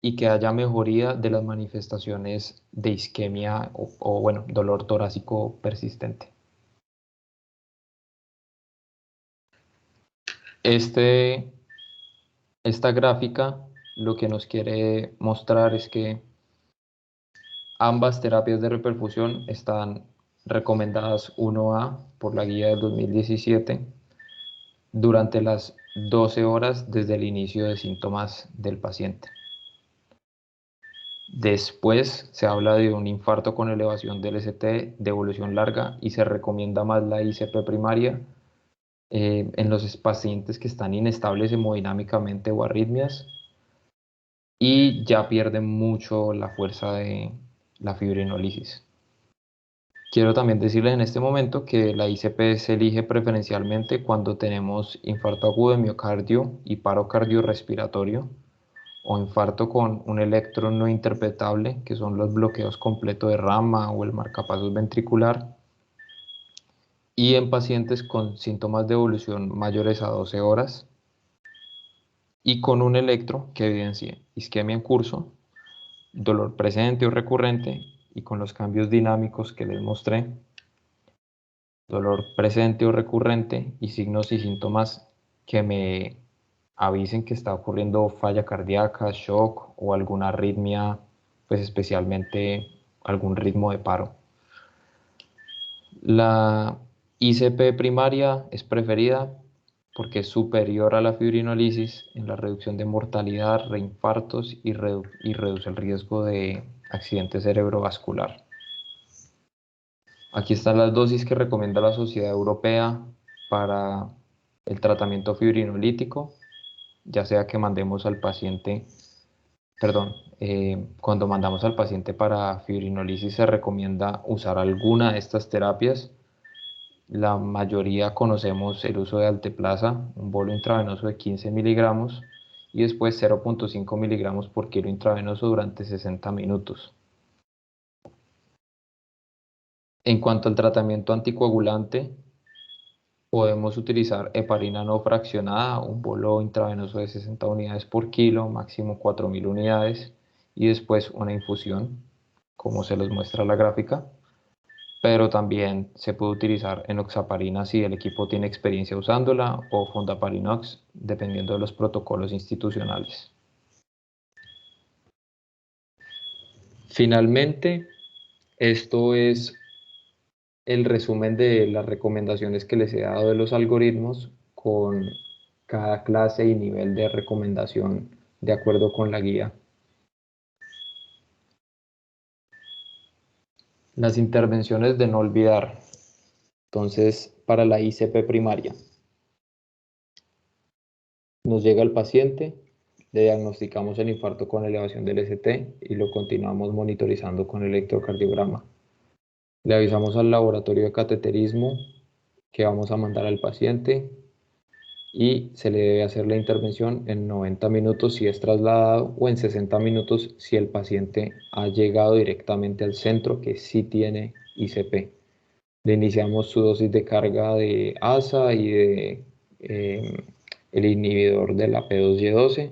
y que haya mejoría de las manifestaciones de isquemia o bueno, dolor torácico persistente. Esta gráfica lo que nos quiere mostrar es que ambas terapias de reperfusión están recomendadas 1A por la guía del 2017 durante las 12 horas desde el inicio de síntomas del paciente. Después se habla de un infarto con elevación del ST de evolución larga y se recomienda más la ICP primaria en los pacientes que están inestables hemodinámicamente o arritmias y ya pierden mucho la fuerza de la fibrinolisis. Quiero también decirles en este momento que la ICP se elige preferencialmente cuando tenemos infarto agudo de miocardio y paro cardiorrespiratorio o infarto con un electro no interpretable, que son los bloqueos completos de rama o el marcapasos ventricular, y en pacientes con síntomas de evolución mayores a 12 horas y con un electro que evidencie isquemia en curso, dolor presente o recurrente y con los cambios dinámicos que les mostré, dolor presente o recurrente y signos y síntomas que me avisen que está ocurriendo falla cardíaca, shock o alguna arritmia, pues especialmente algún ritmo de paro. La ICP primaria es preferida porque es superior a la fibrinolisis en la reducción de mortalidad, reinfartos y reduce el riesgo de accidente cerebrovascular. Aquí están las dosis que recomienda la Sociedad Europea para el tratamiento fibrinolítico, ya sea que mandemos al paciente, cuando mandamos al paciente para fibrinolisis se recomienda usar alguna de estas terapias. La mayoría conocemos el uso de alteplasa, un bolo intravenoso de 15 miligramos y después 0.5 miligramos por kilo intravenoso durante 60 minutos. En cuanto al tratamiento anticoagulante, podemos utilizar heparina no fraccionada, un bolo intravenoso de 60 unidades por kilo, máximo 4.000 unidades, y después una infusión, como se les muestra la gráfica. Pero también se puede utilizar enoxaparina si el equipo tiene experiencia usándola o fondaparinox, dependiendo de los protocolos institucionales. Finalmente, esto es el resumen de las recomendaciones que les he dado de los algoritmos con cada clase y nivel de recomendación de acuerdo con la guía. Las intervenciones de no olvidar. Entonces, para la ICP primaria, nos llega el paciente, le diagnosticamos el infarto con elevación del ST y lo continuamos monitorizando con electrocardiograma. Le avisamos al laboratorio de cateterismo que vamos a mandar al paciente y se le debe hacer la intervención en 90 minutos si es trasladado o en 60 minutos si el paciente ha llegado directamente al centro que sí tiene ICP. Le iniciamos su dosis de carga de ASA y de el inhibidor de la P2Y12,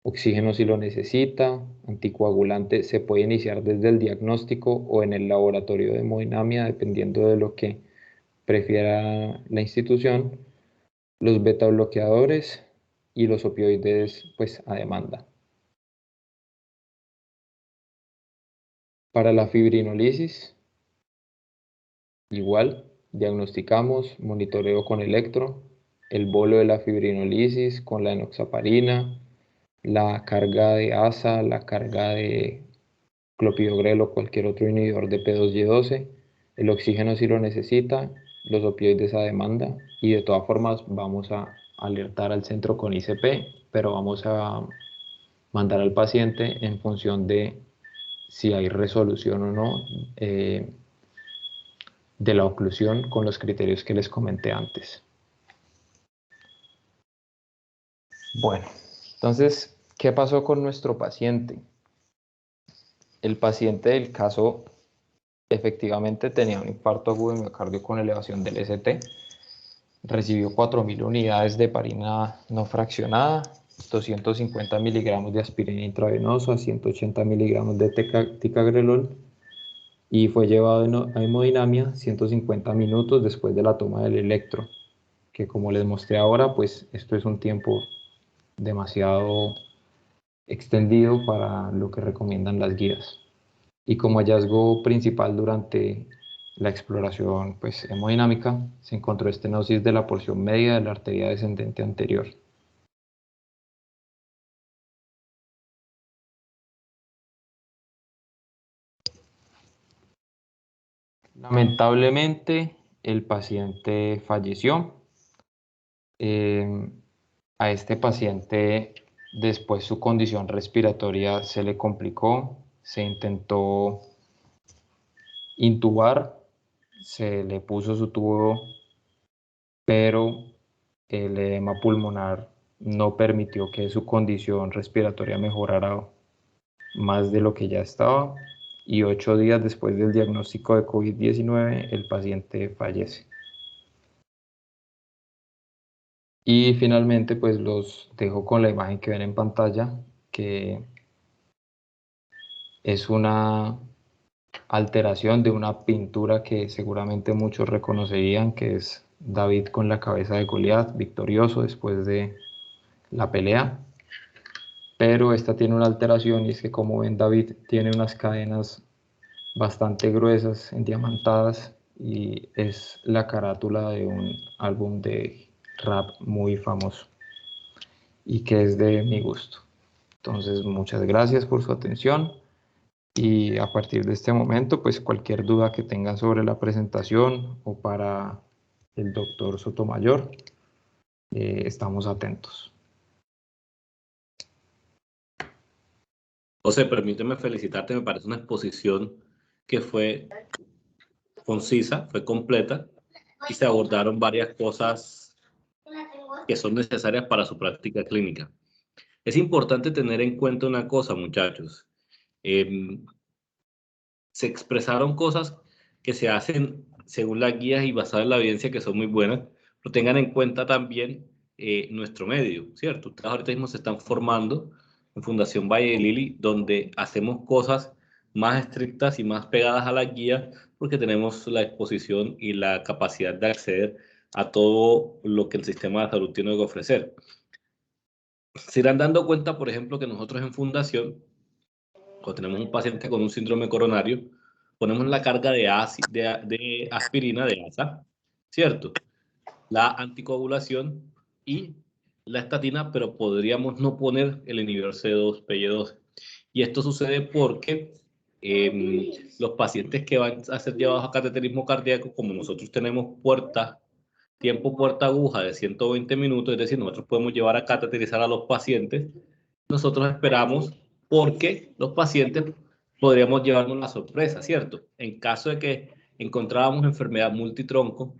oxígeno si lo necesita, anticoagulante se puede iniciar desde el diagnóstico o en el laboratorio de hemodinamia dependiendo de lo que prefiera la institución, los beta bloqueadores y los opioides pues a demanda. Para la fibrinolisis, igual, diagnosticamos, monitoreo con electro, el bolo de la fibrinolisis con la enoxaparina, la carga de ASA, la carga de clopidogrel o cualquier otro inhibidor de P2Y12, el oxígeno si lo necesita, los opioides a demanda y de todas formas vamos a alertar al centro con ICP, pero vamos a mandar al paciente en función de si hay resolución o no de la oclusión con los criterios que les comenté antes. Bueno, entonces, ¿qué pasó con nuestro paciente? El paciente del caso efectivamente tenía un infarto agudo de miocardio con elevación del ST, recibió 4.000 unidades de heparina no fraccionada, 250 miligramos de aspirina intravenoso, 180 miligramos de ticagrelol, y fue llevado a hemodinamia 150 minutos después de la toma del electro, que como les mostré ahora, pues esto es un tiempo demasiado extendido para lo que recomiendan las guías. Y como hallazgo principal durante la exploración pues, hemodinámica, se encontró estenosis de la porción media de la arteria descendente anterior. Lamentablemente, el paciente falleció. A este paciente, después su condición respiratoria se le complicó, se intentó intubar, se le puso su tubo, pero el edema pulmonar no permitió que su condición respiratoria mejorara más de lo que ya estaba, y 8 días después del diagnóstico de COVID-19 el paciente fallece. Y finalmente pues los dejo con la imagen que ven en pantalla, que es una alteración de una pintura que seguramente muchos reconocerían, que es David con la cabeza de Goliat, victorioso después de la pelea. Pero esta tiene una alteración, y es que, como ven, David tiene unas cadenas bastante gruesas, endiamantadas, y es la carátula de un álbum de rap muy famoso y que es de mi gusto. Entonces, muchas gracias por su atención, y a partir de este momento, pues cualquier duda que tengan sobre la presentación o para el doctor Sotomayor, estamos atentos. José, permíteme felicitarte, me parece una exposición que fue concisa, fue completa y se abordaron varias cosas que son necesarias para su práctica clínica. Es importante tener en cuenta una cosa, muchachos. Se expresaron cosas que se hacen según las guías y basadas en la evidencia, que son muy buenas, pero tengan en cuenta también nuestro medio, ¿cierto? Ustedes ahorita mismo se están formando en Fundación Valle de Lili, donde hacemos cosas más estrictas y más pegadas a las guías, porque tenemos la exposición y la capacidad de acceder a todo lo que el sistema de salud tiene que ofrecer. Se irán dando cuenta, por ejemplo, que nosotros en Fundación, cuando tenemos un paciente con un síndrome coronario, ponemos la carga de aspirina, de ASA, ¿cierto? La anticoagulación y la estatina, pero podríamos no poner el inhibidor C2, PY2. Y esto sucede porque los pacientes que van a ser llevados a cateterismo cardíaco, como nosotros tenemos tiempo puerta aguja de 120 minutos, es decir, nosotros podemos llevar a cateterizar a los pacientes, nosotros esperamos, porque los pacientes podríamos llevarnos la sorpresa, ¿cierto? En caso de que encontrábamos enfermedad multitronco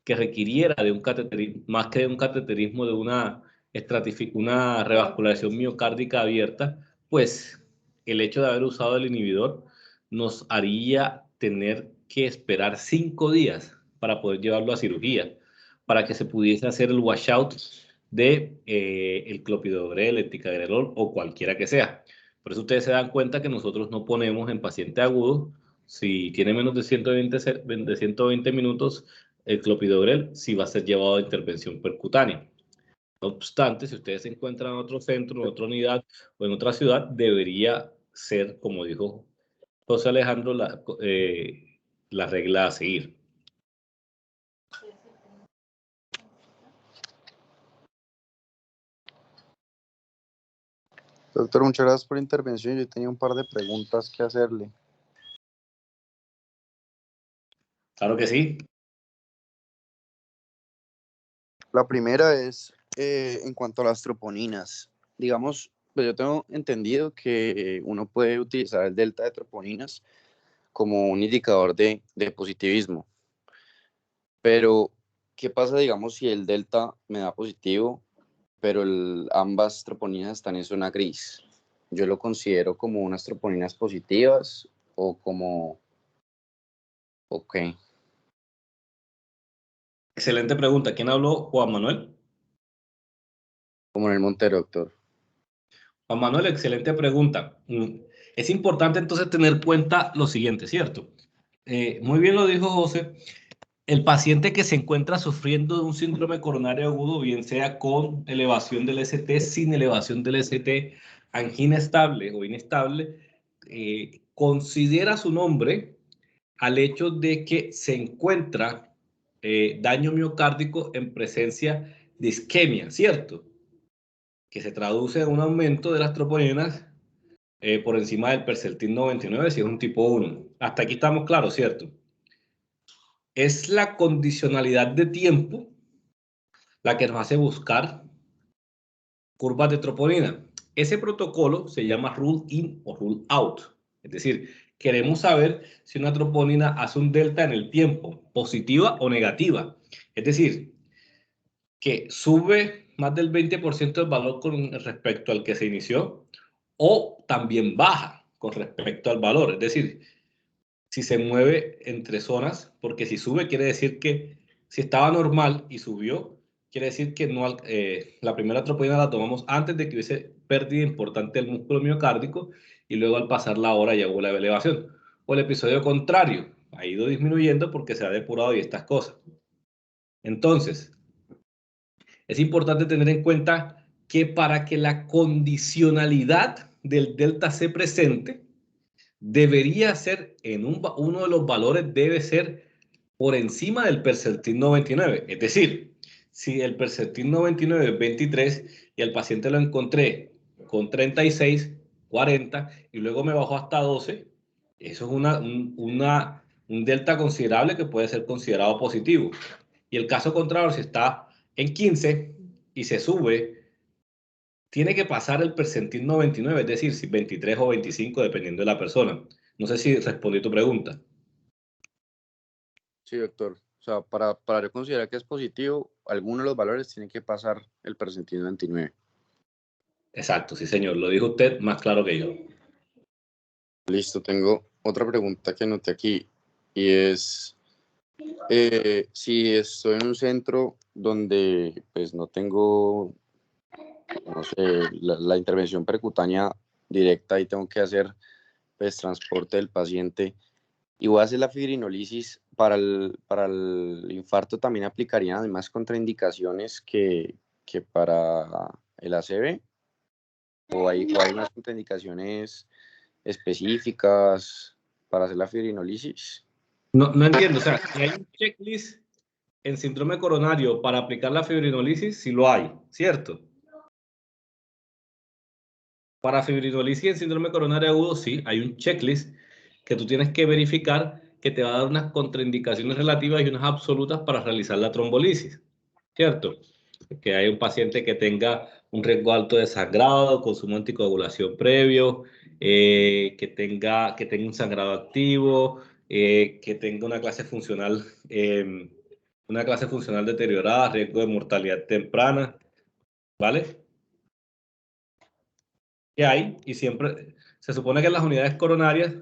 que requiriera de un cateterismo, más que de un cateterismo, de una revascularización miocárdica abierta, pues el hecho de haber usado el inhibidor nos haría tener que esperar 5 días para poder llevarlo a cirugía, para que se pudiese hacer el washout de el clopidogrel, el ticagrelol o cualquiera que sea. Por eso ustedes se dan cuenta que nosotros no ponemos en paciente agudo, si tiene menos de 120 minutos, el clopidogrel sí va a ser llevado a intervención percutánea. No obstante, si ustedes se encuentran en otro centro, en otra unidad o en otra ciudad, debería ser, como dijo José Alejandro, la regla a seguir. Doctor, muchas gracias por la intervención. Yo tenía un par de preguntas que hacerle. Claro que sí. La primera es en cuanto a las troponinas. Digamos, Pues yo tengo entendido que uno puede utilizar el delta de troponinas como un indicador de positivismo. Pero, ¿qué pasa, digamos, si el delta me da positivo, pero ambas troponinas están en zona gris? ¿Yo lo considero como unas troponinas positivas o como... Ok, Excelente pregunta. ¿Quién habló? Juan Manuel. como en el Montero, doctor? Juan Manuel, excelente pregunta. Es importante entonces tener en cuenta lo siguiente, ¿cierto? Muy bien lo dijo José. El paciente que se encuentra sufriendo de un síndrome coronario agudo, bien sea con elevación del ST, sin elevación del ST, angina estable o inestable, considera su nombre al hecho de que se encuentra daño miocárdico en presencia de isquemia, ¿cierto? Que se traduce en un aumento de las troponinas por encima del percentil 99 si es un tipo 1. Hasta aquí estamos claros, ¿cierto? Es la condicionalidad de tiempo la que nos hace buscar curvas de troponina. Ese protocolo se llama rule in o rule out. Es decir, queremos saber si una troponina hace un delta en el tiempo, positiva o negativa. Es decir, que sube más del 20% del valor con respecto al que se inició o también baja con respecto al valor. Es decir, si se mueve entre zonas, porque si sube quiere decir que si estaba normal y subió, quiere decir que no, la primera troponina la tomamos antes de que hubiese pérdida importante del músculo miocárdico y luego al pasar la hora ya hubo la elevación. O el episodio contrario, ha ido disminuyendo porque se ha depurado y estas cosas. Entonces, es importante tener en cuenta que para que la condicionalidad del delta se presente, debería ser uno de los valores debe ser por encima del percentil 99. Es decir, si el percentil 99 es 23 y al paciente lo encontré con 36, 40 y luego me bajó hasta 12, eso es un delta considerable que puede ser considerado positivo. Y el caso contrario, si está en 15 y se sube, tiene que pasar el percentil 99, es decir, si 23 o 25, dependiendo de la persona. No sé si respondí tu pregunta. Sí, doctor. O sea, para yo considerar que es positivo, algunos de los valores tienen que pasar el percentil 29. Exacto, sí, señor. Lo dijo usted más claro que yo. Listo, tengo otra pregunta que anoté aquí y es si estoy en un centro donde pues no tengo, no sé, la intervención percutánea directa y tengo que hacer pues transporte del paciente y voy a hacer la fibrinolisis para el infarto, también aplicarían además contraindicaciones que para el ACV o hay unas contraindicaciones específicas para hacer la fibrinolisis. No entiendo, o sea, si hay un checklist en síndrome coronario para aplicar la fibrinolisis, sí lo hay, ¿cierto? Para fibrinolisis en síndrome coronario agudo, sí, hay un checklist que tú tienes que verificar que te va a dar unas contraindicaciones relativas y unas absolutas para realizar la trombolisis, ¿cierto? Que hay un paciente que tenga un riesgo alto de sangrado, consumo de anticoagulación previo, que tenga un sangrado activo, que tenga una clase funcional deteriorada, riesgo de mortalidad temprana, ¿vale? Que hay y siempre se supone que en las unidades coronarias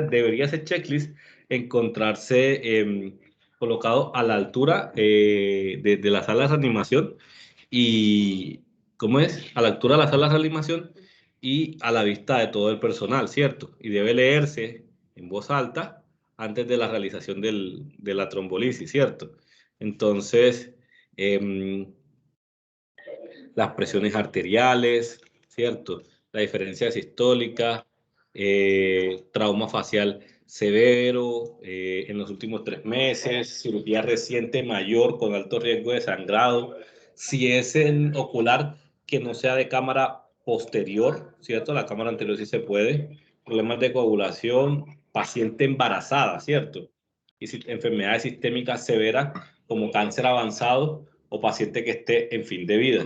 debería ese checklist encontrarse colocado a la altura de la sala de reanimación y ¿cómo es? A la altura de la sala de reanimación y a la vista de todo el personal, ¿cierto? Y debe leerse en voz alta antes de la realización de la trombolisis, ¿cierto? Entonces, las presiones arteriales, ¿cierto? La diferencia sistólica, trauma facial severo en los últimos 3 meses, cirugía reciente mayor con alto riesgo de sangrado, si es en ocular que no sea de cámara posterior, ¿cierto? La cámara anterior sí se puede, problemas de coagulación, paciente embarazada, ¿cierto? Y enfermedades sistémicas severas como cáncer avanzado o paciente que esté en fin de vida.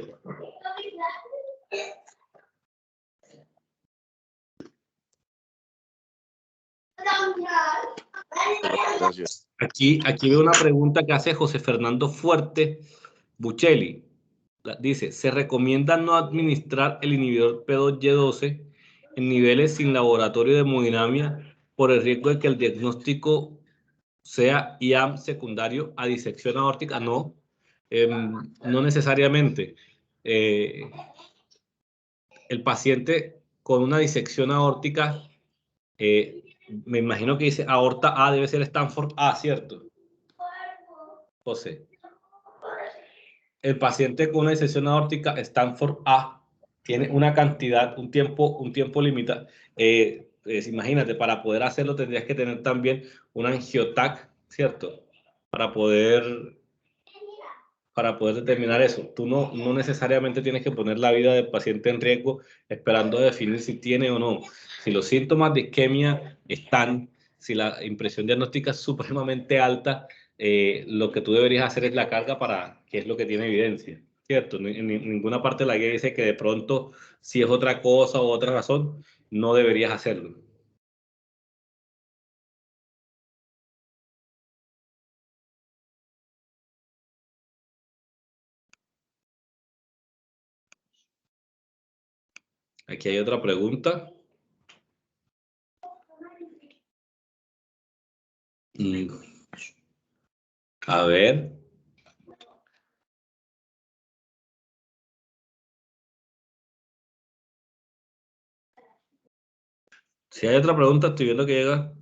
Gracias. Aquí veo una pregunta que hace José Fernando Fuerte Buccelli. Dice, se recomienda no administrar el inhibidor P2Y12 en niveles sin laboratorio de hemodinamia por el riesgo de que el diagnóstico sea IAM secundario a disección aórtica. No, no necesariamente. El paciente con una disección aórtica, me imagino que dice aorta A, debe ser Stanford A, ¿cierto? José. El paciente con una disección aórtica Stanford A tiene una cantidad, un tiempo limitado. Imagínate, para poder hacerlo tendrías que tener también un angiotac, ¿cierto? Para poder determinar eso. Tú no necesariamente tienes que poner la vida del paciente en riesgo esperando definir si tiene o no. Si los síntomas de isquemia están, si la impresión diagnóstica es supremamente alta, lo que tú deberías hacer es la carga para qué es lo que tiene evidencia, ¿cierto? En ninguna parte de la guía dice que de pronto, si es otra cosa o otra razón, no deberías hacerlo. Aquí hay otra pregunta. A ver. Si hay otra pregunta, estoy viendo que llega.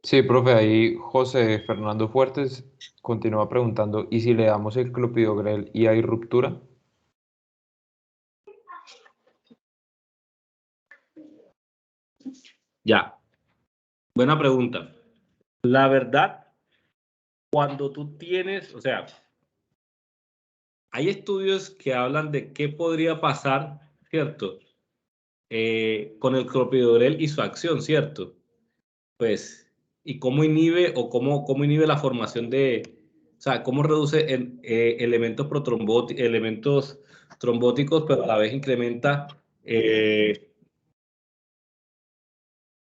Sí, profe, ahí José Fernando Fuertes continúa preguntando, ¿y si le damos el clopidogrel y hay ruptura? Ya, buena pregunta. La verdad, cuando tú tienes, o sea, hay estudios que hablan de qué podría pasar, ¿cierto? Con el clopidogrel y su acción, ¿cierto? Pues, y cómo inhibe o cómo inhibe la formación o sea, cómo reduce elementos elementos trombóticos, pero a la vez incrementa,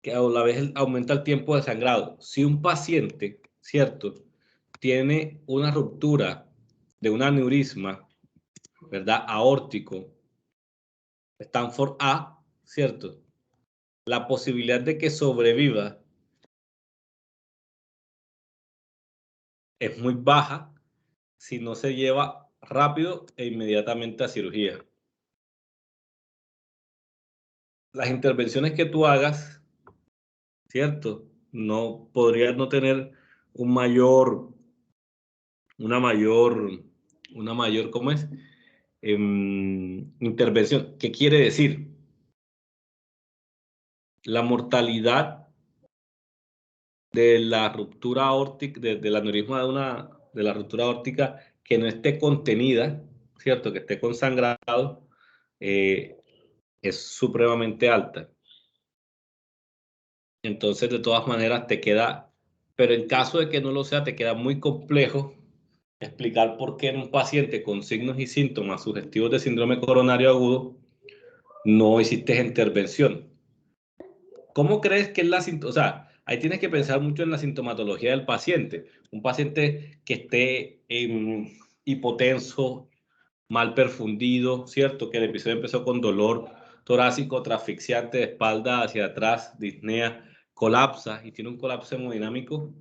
que a la vez aumenta el tiempo de sangrado. Si un paciente, ¿cierto?, tiene una ruptura de un aneurisma, ¿verdad?, aórtico, Stanford A, ¿cierto?, la posibilidad de que sobreviva es muy baja si no se lleva rápido e inmediatamente a cirugía. Las intervenciones que tú hagas, ¿cierto?, no podrías no tener un mayor, una mayor, ¿cómo es? Intervención. ¿Qué quiere decir? La mortalidad de la ruptura aórtica, del aneurisma de la ruptura aórtica que no esté contenida, ¿cierto? Que esté consangrado, es supremamente alta. Entonces, de todas maneras, te queda, pero en caso de que no lo sea, te queda muy complejo explicar por qué en un paciente con signos y síntomas sugestivos de síndrome coronario agudo no hiciste intervención. ¿Cómo crees que es o sea, ahí tienes que pensar mucho en la sintomatología del paciente. Un paciente que esté hipotenso, mal perfundido, ¿cierto? Que el episodio empezó con dolor torácico, asfixiante de espalda hacia atrás, disnea, colapsa y tiene un colapso hemodinámico,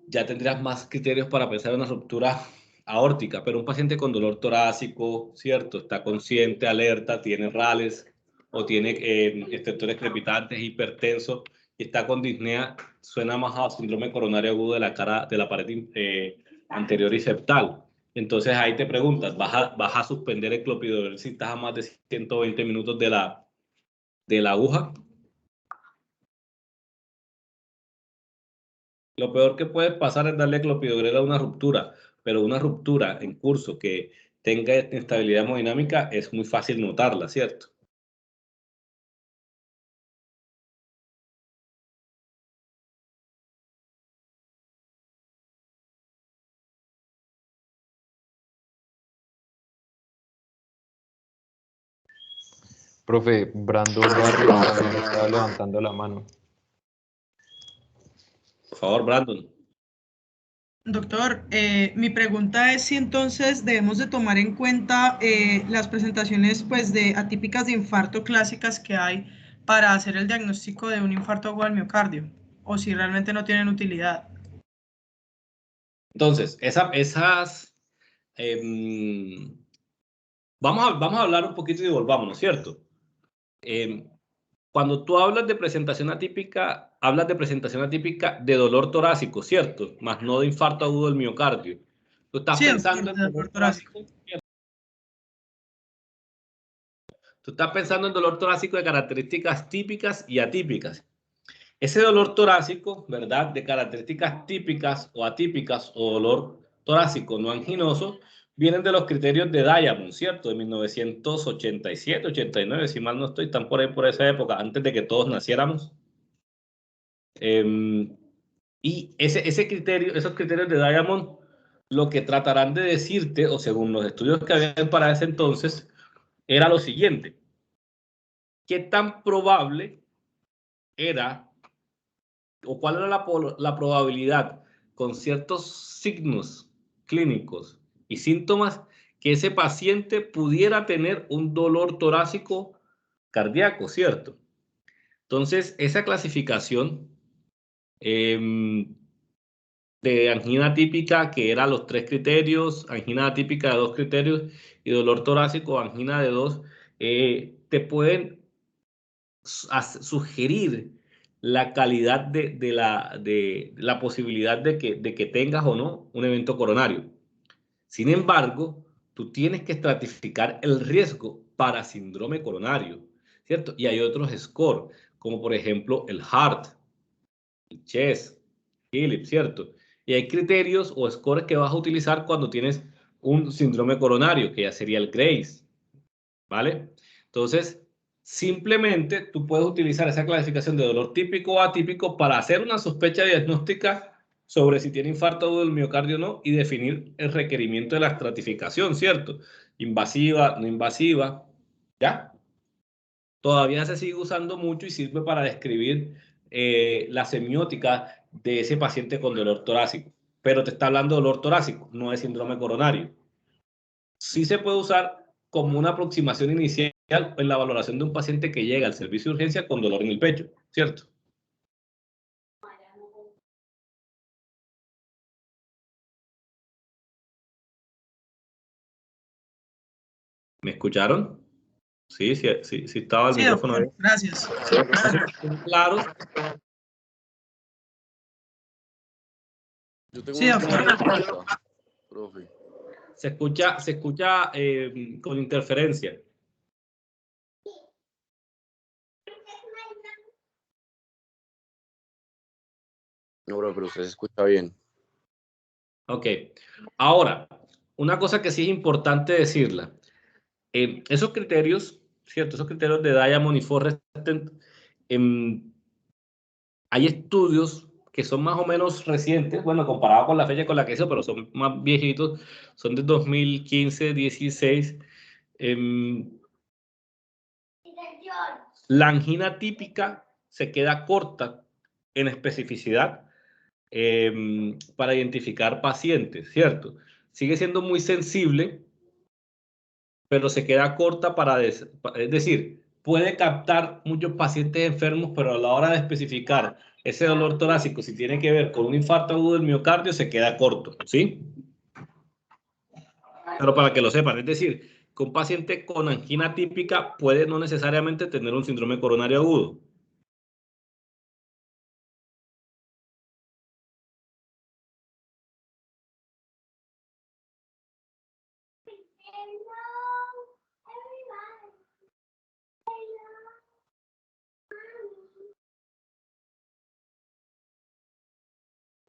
ya tendrías más criterios para pensar en una ruptura aórtica. Pero un paciente con dolor torácico, ¿cierto? Está consciente, alerta, tiene rales o tiene estertores crepitantes, hipertenso y está con disnea, suena más a síndrome coronario agudo de la pared anterior y septal. Entonces ahí te preguntas, ¿vas a suspender el clopidogrel si estás a más de 120 minutos de la aguja? Lo peor que puede pasar es darle clopidogrel a una ruptura, pero una ruptura en curso que tenga inestabilidad hemodinámica es muy fácil notarla, ¿cierto? Profe, Brandon Barrios también estaba levantando la mano. Por favor, Brandon. Doctor, mi pregunta es si entonces debemos de tomar en cuenta las presentaciones pues, atípicas de infarto clásicas que hay para hacer el diagnóstico de un infarto agudo al miocardio, o si realmente no tienen utilidad. Entonces, vamos a hablar un poquito y volvámonos, ¿cierto? Cuando tú hablas de presentación atípica, hablas de presentación atípica de dolor torácico, ¿cierto? Más no de infarto agudo del miocardio. Tú estás Sí, pensando doctor, en dolor torácico, ¿cierto? Tú estás pensando en dolor torácico de características típicas y atípicas. Ese dolor torácico, ¿verdad? De características típicas o atípicas o dolor torácico no anginoso, vienen de los criterios de Diamond, ¿cierto? De 1987, 89, si mal no estoy, están por ahí por esa época, antes de que todos naciéramos. Y esos criterios de Diamond, lo que tratarán de decirte, o según los estudios que habían para ese entonces, era lo siguiente. ¿Qué tan probable era, o cuál era la probabilidad con ciertos signos clínicos y síntomas que ese paciente pudiera tener un dolor torácico cardíaco, ¿cierto? Entonces, esa clasificación de angina típica, que era los 3 criterios, angina típica de 2 criterios y dolor torácico, angina de 2, te pueden sugerir la calidad de la posibilidad de que tengas o no un evento coronario. Sin embargo, tú tienes que estratificar el riesgo para síndrome coronario, ¿cierto? Y hay otros scores, como por ejemplo el HART, el CHEST, Philips, ¿cierto? Y hay criterios o scores que vas a utilizar cuando tienes un síndrome coronario, que ya sería el Grace, ¿vale? Entonces, simplemente tú puedes utilizar esa clasificación de dolor típico o atípico para hacer una sospecha diagnóstica sobre si tiene infarto agudo del miocardio o no y definir el requerimiento de la estratificación, ¿cierto? Invasiva, no invasiva, ¿ya? Todavía se sigue usando mucho y sirve para describir la semiótica de ese paciente con dolor torácico. Pero te está hablando de dolor torácico, no de síndrome coronario. Sí se puede usar como una aproximación inicial en la valoración de un paciente que llega al servicio de urgencia con dolor en el pecho, ¿cierto? ¿Me escucharon? Sí estaba el micrófono doctor, ahí. gracias. Claro. Yo tengo Sí, una doctor. pregunta, profe. Se escucha con interferencia. No, bro, pero usted se escucha bien. Ok. Ahora, una cosa que sí es importante decirla. Esos criterios, ¿cierto? Esos criterios de Diamond y Forrest, hay estudios que son más o menos recientes, bueno, comparado con la fecha con la que hizo, pero son más viejitos, son de 2015, 16. La angina típica se queda corta en especificidad para identificar pacientes, ¿cierto? Sigue siendo muy sensible, pero se queda corta es decir, puede captar muchos pacientes enfermos, pero a la hora de especificar ese dolor torácico, si tiene que ver con un infarto agudo del miocardio, se queda corto, ¿sí? Pero para que lo sepan, es decir, que un paciente con angina típica puede no necesariamente tener un síndrome coronario agudo.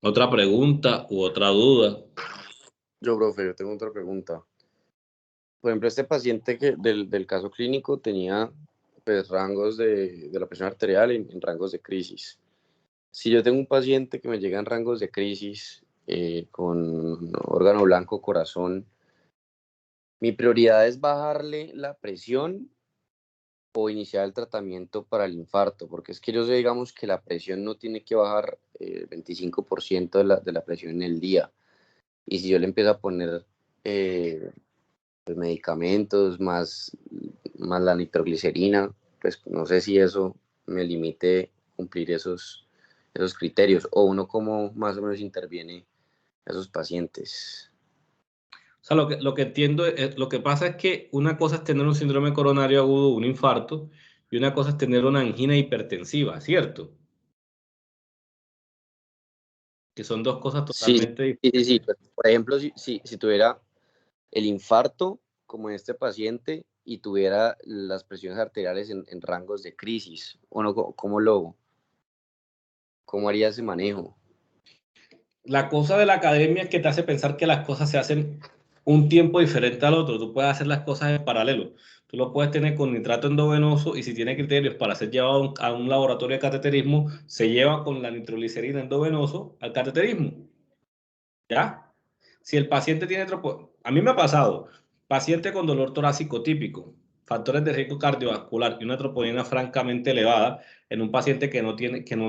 ¿Otra pregunta u otra duda? Yo, profe, yo tengo otra pregunta. Por ejemplo, este paciente del caso clínico tenía pues, rangos de la presión arterial en rangos de crisis. Si yo tengo un paciente que me llega en rangos de crisis con órgano blanco, corazón, mi prioridad es bajarle la presión o iniciar el tratamiento para el infarto, porque es que yo sé, digamos, que la presión no tiene que bajar 25% de la presión en el día. Y si yo le empiezo a poner pues, medicamentos más la nitroglicerina, pues no sé si eso me limite cumplir esos criterios, o uno cómo más o menos interviene a esos pacientes. O sea, lo que entiendo, lo que pasa es que una cosa es tener un síndrome coronario agudo, un infarto, y una cosa es tener una angina hipertensiva, ¿cierto? Que son dos cosas Sí, totalmente sí, sí, sí. diferentes. Por ejemplo, si tuviera el infarto, como en este paciente, y tuviera las presiones arteriales en rangos de crisis, ¿o no? ¿Cómo haría ese manejo? La cosa de la academia es que te hace pensar que las cosas se hacen un tiempo diferente al otro. Tú puedes hacer las cosas en paralelo. Tú lo puedes tener con nitrato endovenoso y si tiene criterios para ser llevado a un laboratorio de cateterismo, se lleva con la nitroglicerina endovenoso al cateterismo. ¿Ya? Si el paciente tiene a mí me ha pasado, paciente con dolor torácico típico, factores de riesgo cardiovascular y una troponina francamente elevada en un paciente que no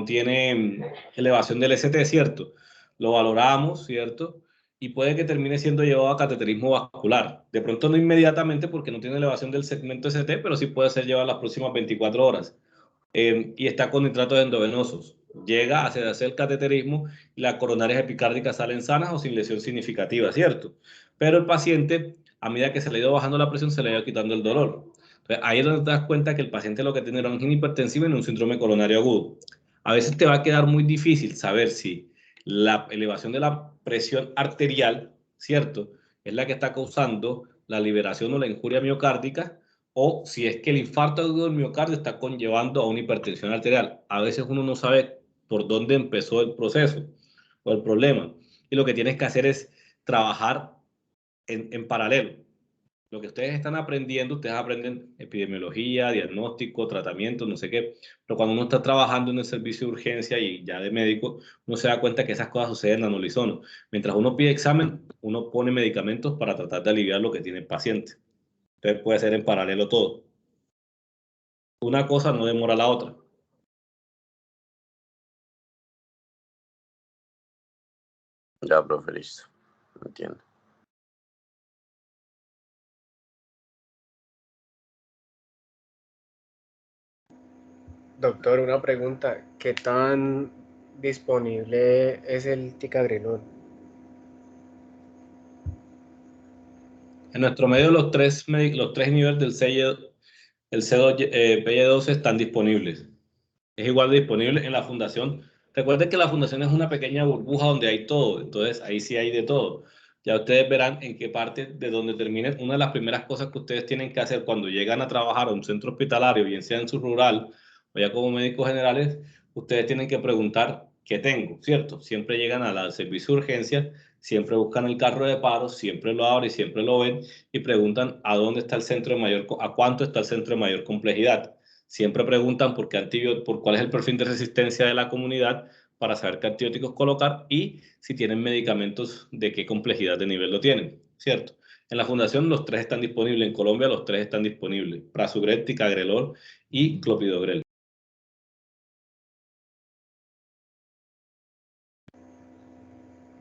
tiene elevación del ST, ¿cierto? Lo valoramos, ¿cierto? Y puede que termine siendo llevado a cateterismo vascular. De pronto no inmediatamente porque no tiene elevación del segmento ST, pero sí puede ser llevado las próximas 24 horas. Y está con nitratos endovenosos. Llega a hacer el cateterismo y las coronarias epicárdicas salen sanas o sin lesión significativa, ¿cierto? Pero el paciente, a medida que se le ha ido bajando la presión, se le ha ido quitando el dolor. Entonces, ahí es donde te das cuenta que el paciente lo que tiene era angina hipertensiva y no un síndrome coronario agudo. A veces te va a quedar muy difícil saber si la elevación de la presión arterial, ¿cierto?, es la que está causando la liberación o la injuria miocárdica, o si es que el infarto agudo del miocardio está conllevando a una hipertensión arterial. A veces uno no sabe por dónde empezó el proceso o el problema. Y lo que tienes que hacer es trabajar en paralelo. Lo que ustedes están aprendiendo, ustedes aprenden epidemiología, diagnóstico, tratamiento, no sé qué, pero cuando uno está trabajando en el servicio de urgencia y ya de médico, uno se da cuenta que esas cosas suceden en unísono. Mientras uno pide examen, uno pone medicamentos para tratar de aliviar lo que tiene el paciente. Entonces puede ser en paralelo todo. Una cosa no demora la otra. Ya, profe, listo. Entiendo. Doctor, una pregunta, ¿qué tan disponible es el ticagrelor? En nuestro medio los tres niveles del el C2, PY12 están disponibles. Es igual de disponible en la fundación. Recuerden que la fundación es una pequeña burbuja donde hay todo, entonces ahí sí hay de todo. Ya ustedes verán en qué parte de donde terminen. Una de las primeras cosas que ustedes tienen que hacer cuando llegan a trabajar a un centro hospitalario, bien sea en su rural o ya como médicos generales, ustedes tienen que preguntar qué tengo, ¿cierto? Siempre llegan al servicio de urgencia, siempre buscan el carro de paro, siempre lo abren y siempre lo ven y preguntan a dónde está el centro de a cuánto está el centro de mayor complejidad. Siempre preguntan por cuál es el perfil de resistencia de la comunidad para saber qué antibióticos colocar y si tienen medicamentos de qué complejidad de nivel lo tienen, ¿cierto? En la fundación los tres están disponibles, en Colombia los tres están disponibles, Prasugrel, Ticagrelor y Clopidogrel.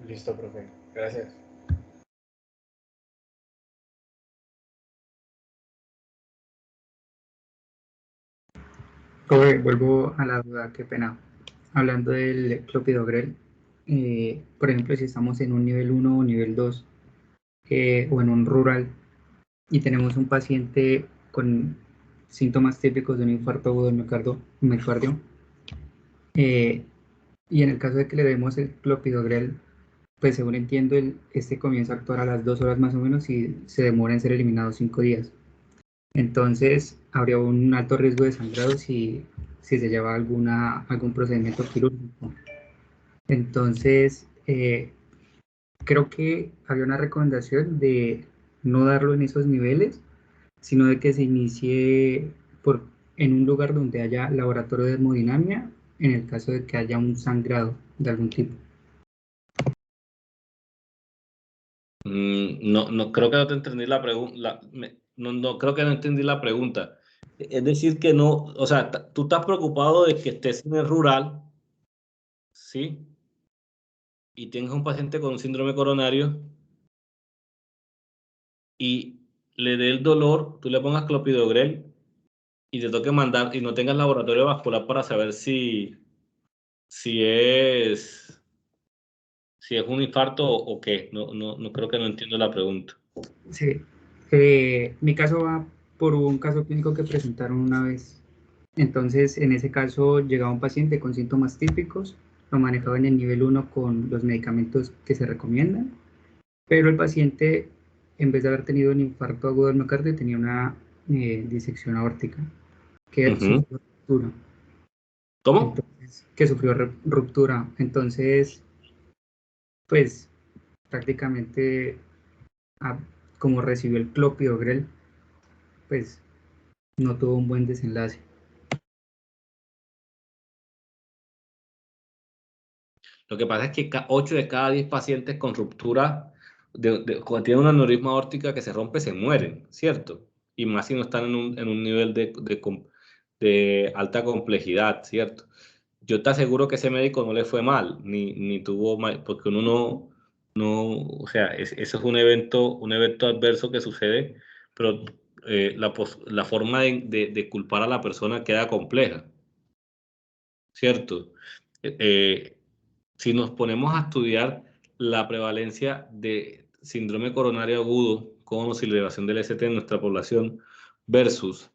Listo, profe. Gracias. Profe, vuelvo a la duda, qué pena. Hablando del clopidogrel, por ejemplo, si estamos en un nivel 1 o nivel 2 o en un rural y tenemos un paciente con síntomas típicos de un infarto agudo del miocardio, eh, y en el caso de que le demos el clopidogrel, pues según entiendo, este comienza a actuar a las 2 horas más o menos y se demora en ser eliminado 5 días. Entonces, habría un alto riesgo de sangrado si se lleva algún procedimiento quirúrgico. Entonces, creo que había una recomendación de no darlo en esos niveles, sino de que se inicie en un lugar donde haya laboratorio de hemodinamia, en el caso de que haya un sangrado de algún tipo. No, creo que no te entendí la pregunta. No creo que no entendí la pregunta. Es decir, que no, o sea, tú estás preocupado de que estés en el rural, ¿sí? Y tengas un paciente con un síndrome coronario y le dé el dolor, tú le pongas clopidogrel y te toque mandar y no tengas laboratorio vascular para saber si es un infarto o qué. No creo que no entiendo la pregunta. Sí, mi caso va por un caso clínico que presentaron una vez. Entonces, en ese caso llegaba un paciente con síntomas típicos, lo manejaba en el nivel 1 con los medicamentos que se recomiendan, pero el paciente, en vez de haber tenido un infarto agudo del miocardio, tenía una disección aórtica que sufrió ruptura. ¿Cómo? Entonces, que sufrió ruptura. Entonces, pues prácticamente, ah, como recibió el clopidogrel, pues no tuvo un buen desenlace. Lo que pasa es que 8 de cada 10 pacientes con ruptura, cuando tienen una aneurisma aórtica que se rompe, se mueren, ¿cierto? Y más si no están en un nivel de alta complejidad, ¿cierto? Yo te aseguro que ese médico no le fue mal, ni tuvo mal, porque uno o sea, eso es un evento adverso que sucede, pero la forma de culpar a la persona queda compleja, ¿cierto? Si nos ponemos a estudiar la prevalencia de síndrome coronario agudo con elevación del ST en nuestra población versus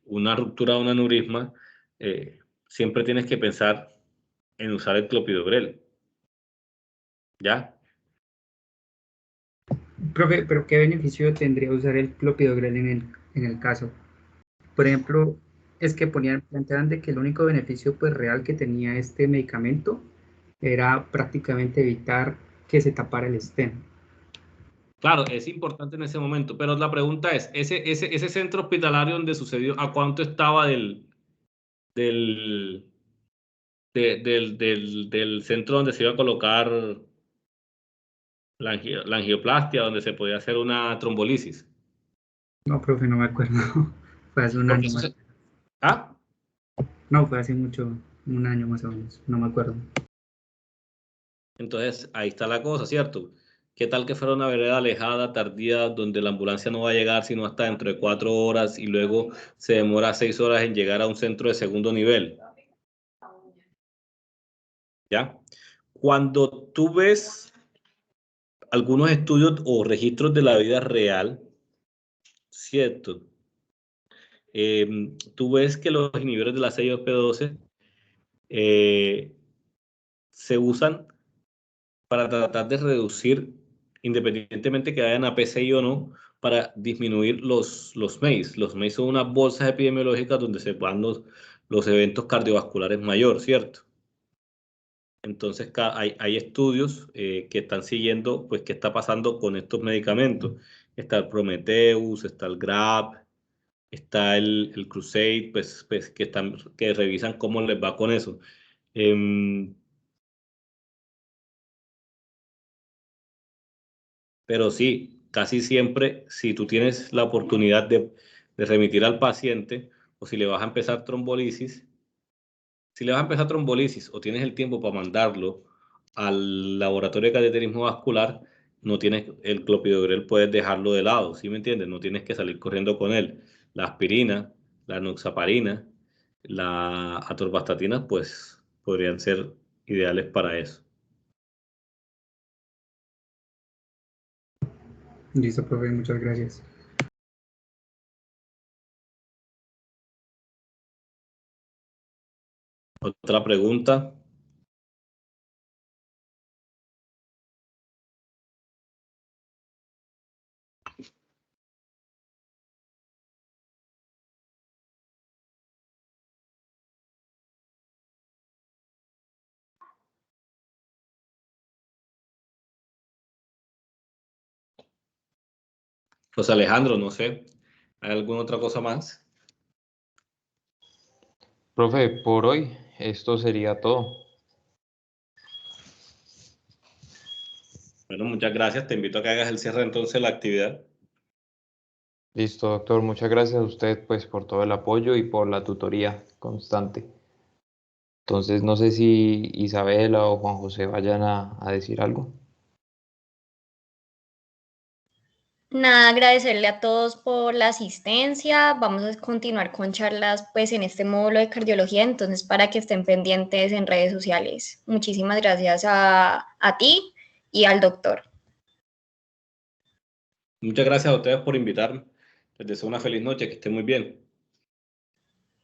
una ruptura de un aneurisma, siempre tienes que pensar en usar el clopidogrel. ¿Ya? Profe, pero ¿qué beneficio tendría usar el clopidogrel en el caso? Por ejemplo, es que planteaban de que el único beneficio pues real que tenía este medicamento era prácticamente evitar que se tapara el stent. Claro, es importante en ese momento, pero la pregunta es, ese centro hospitalario donde sucedió, ¿a cuánto estaba del centro donde se iba a colocar la angioplastia, donde se podía hacer una trombolisis? No, profe, no me acuerdo. Fue hace un Porque año eso más. ¿Ah? No, fue hace mucho, un año más o menos. No me acuerdo. Entonces, ahí está la cosa, ¿cierto? ¿Qué tal que fuera una vereda alejada, tardía, donde la ambulancia no va a llegar sino hasta dentro de 4 horas y luego se demora 6 horas en llegar a un centro de segundo nivel? ¿Ya? Cuando tú ves algunos estudios o registros de la vida real, ¿cierto? Tú ves que los inhibidores de la 6-OP12 se usan para tratar de reducir, independientemente que vayan a PCI o no, para disminuir los MACE. Los MACE son unas bolsas epidemiológicas donde se van los eventos cardiovasculares mayor, ¿cierto? Entonces hay estudios que están siguiendo pues qué está pasando con estos medicamentos. Está el Prometheus, está el GRAP, está el Crusade, pues que revisan cómo les va con eso. Pero sí, casi siempre, si tú tienes la oportunidad de remitir al paciente o si le vas a empezar trombolisis, o tienes el tiempo para mandarlo al laboratorio de cateterismo vascular, no tienes el clopidogrel, puedes dejarlo de lado, ¿sí me entiendes? No tienes que salir corriendo con él. La aspirina, la enoxaparina, la atorvastatina, pues podrían ser ideales para eso. Listo, profe, muchas gracias. Otra pregunta. Pues Alejandro, no sé, ¿hay alguna otra cosa más? Profe, por hoy esto sería todo. Bueno, muchas gracias. Te invito a que hagas el cierre entonces de la actividad. Listo, doctor. Muchas gracias a usted pues por todo el apoyo y por la tutoría constante. Entonces, no sé si Isabela o Juan José vayan a decir algo. Nada, agradecerle a todos por la asistencia. Vamos a continuar con charlas pues en este módulo de cardiología, entonces para que estén pendientes en redes sociales. Muchísimas gracias a ti y al doctor. Muchas gracias a ustedes por invitarme. Les deseo una feliz noche, que estén muy bien.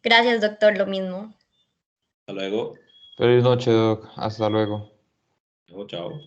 Gracias, doctor, lo mismo. Hasta luego. Feliz noche, Doc. Hasta luego. Chao, chao.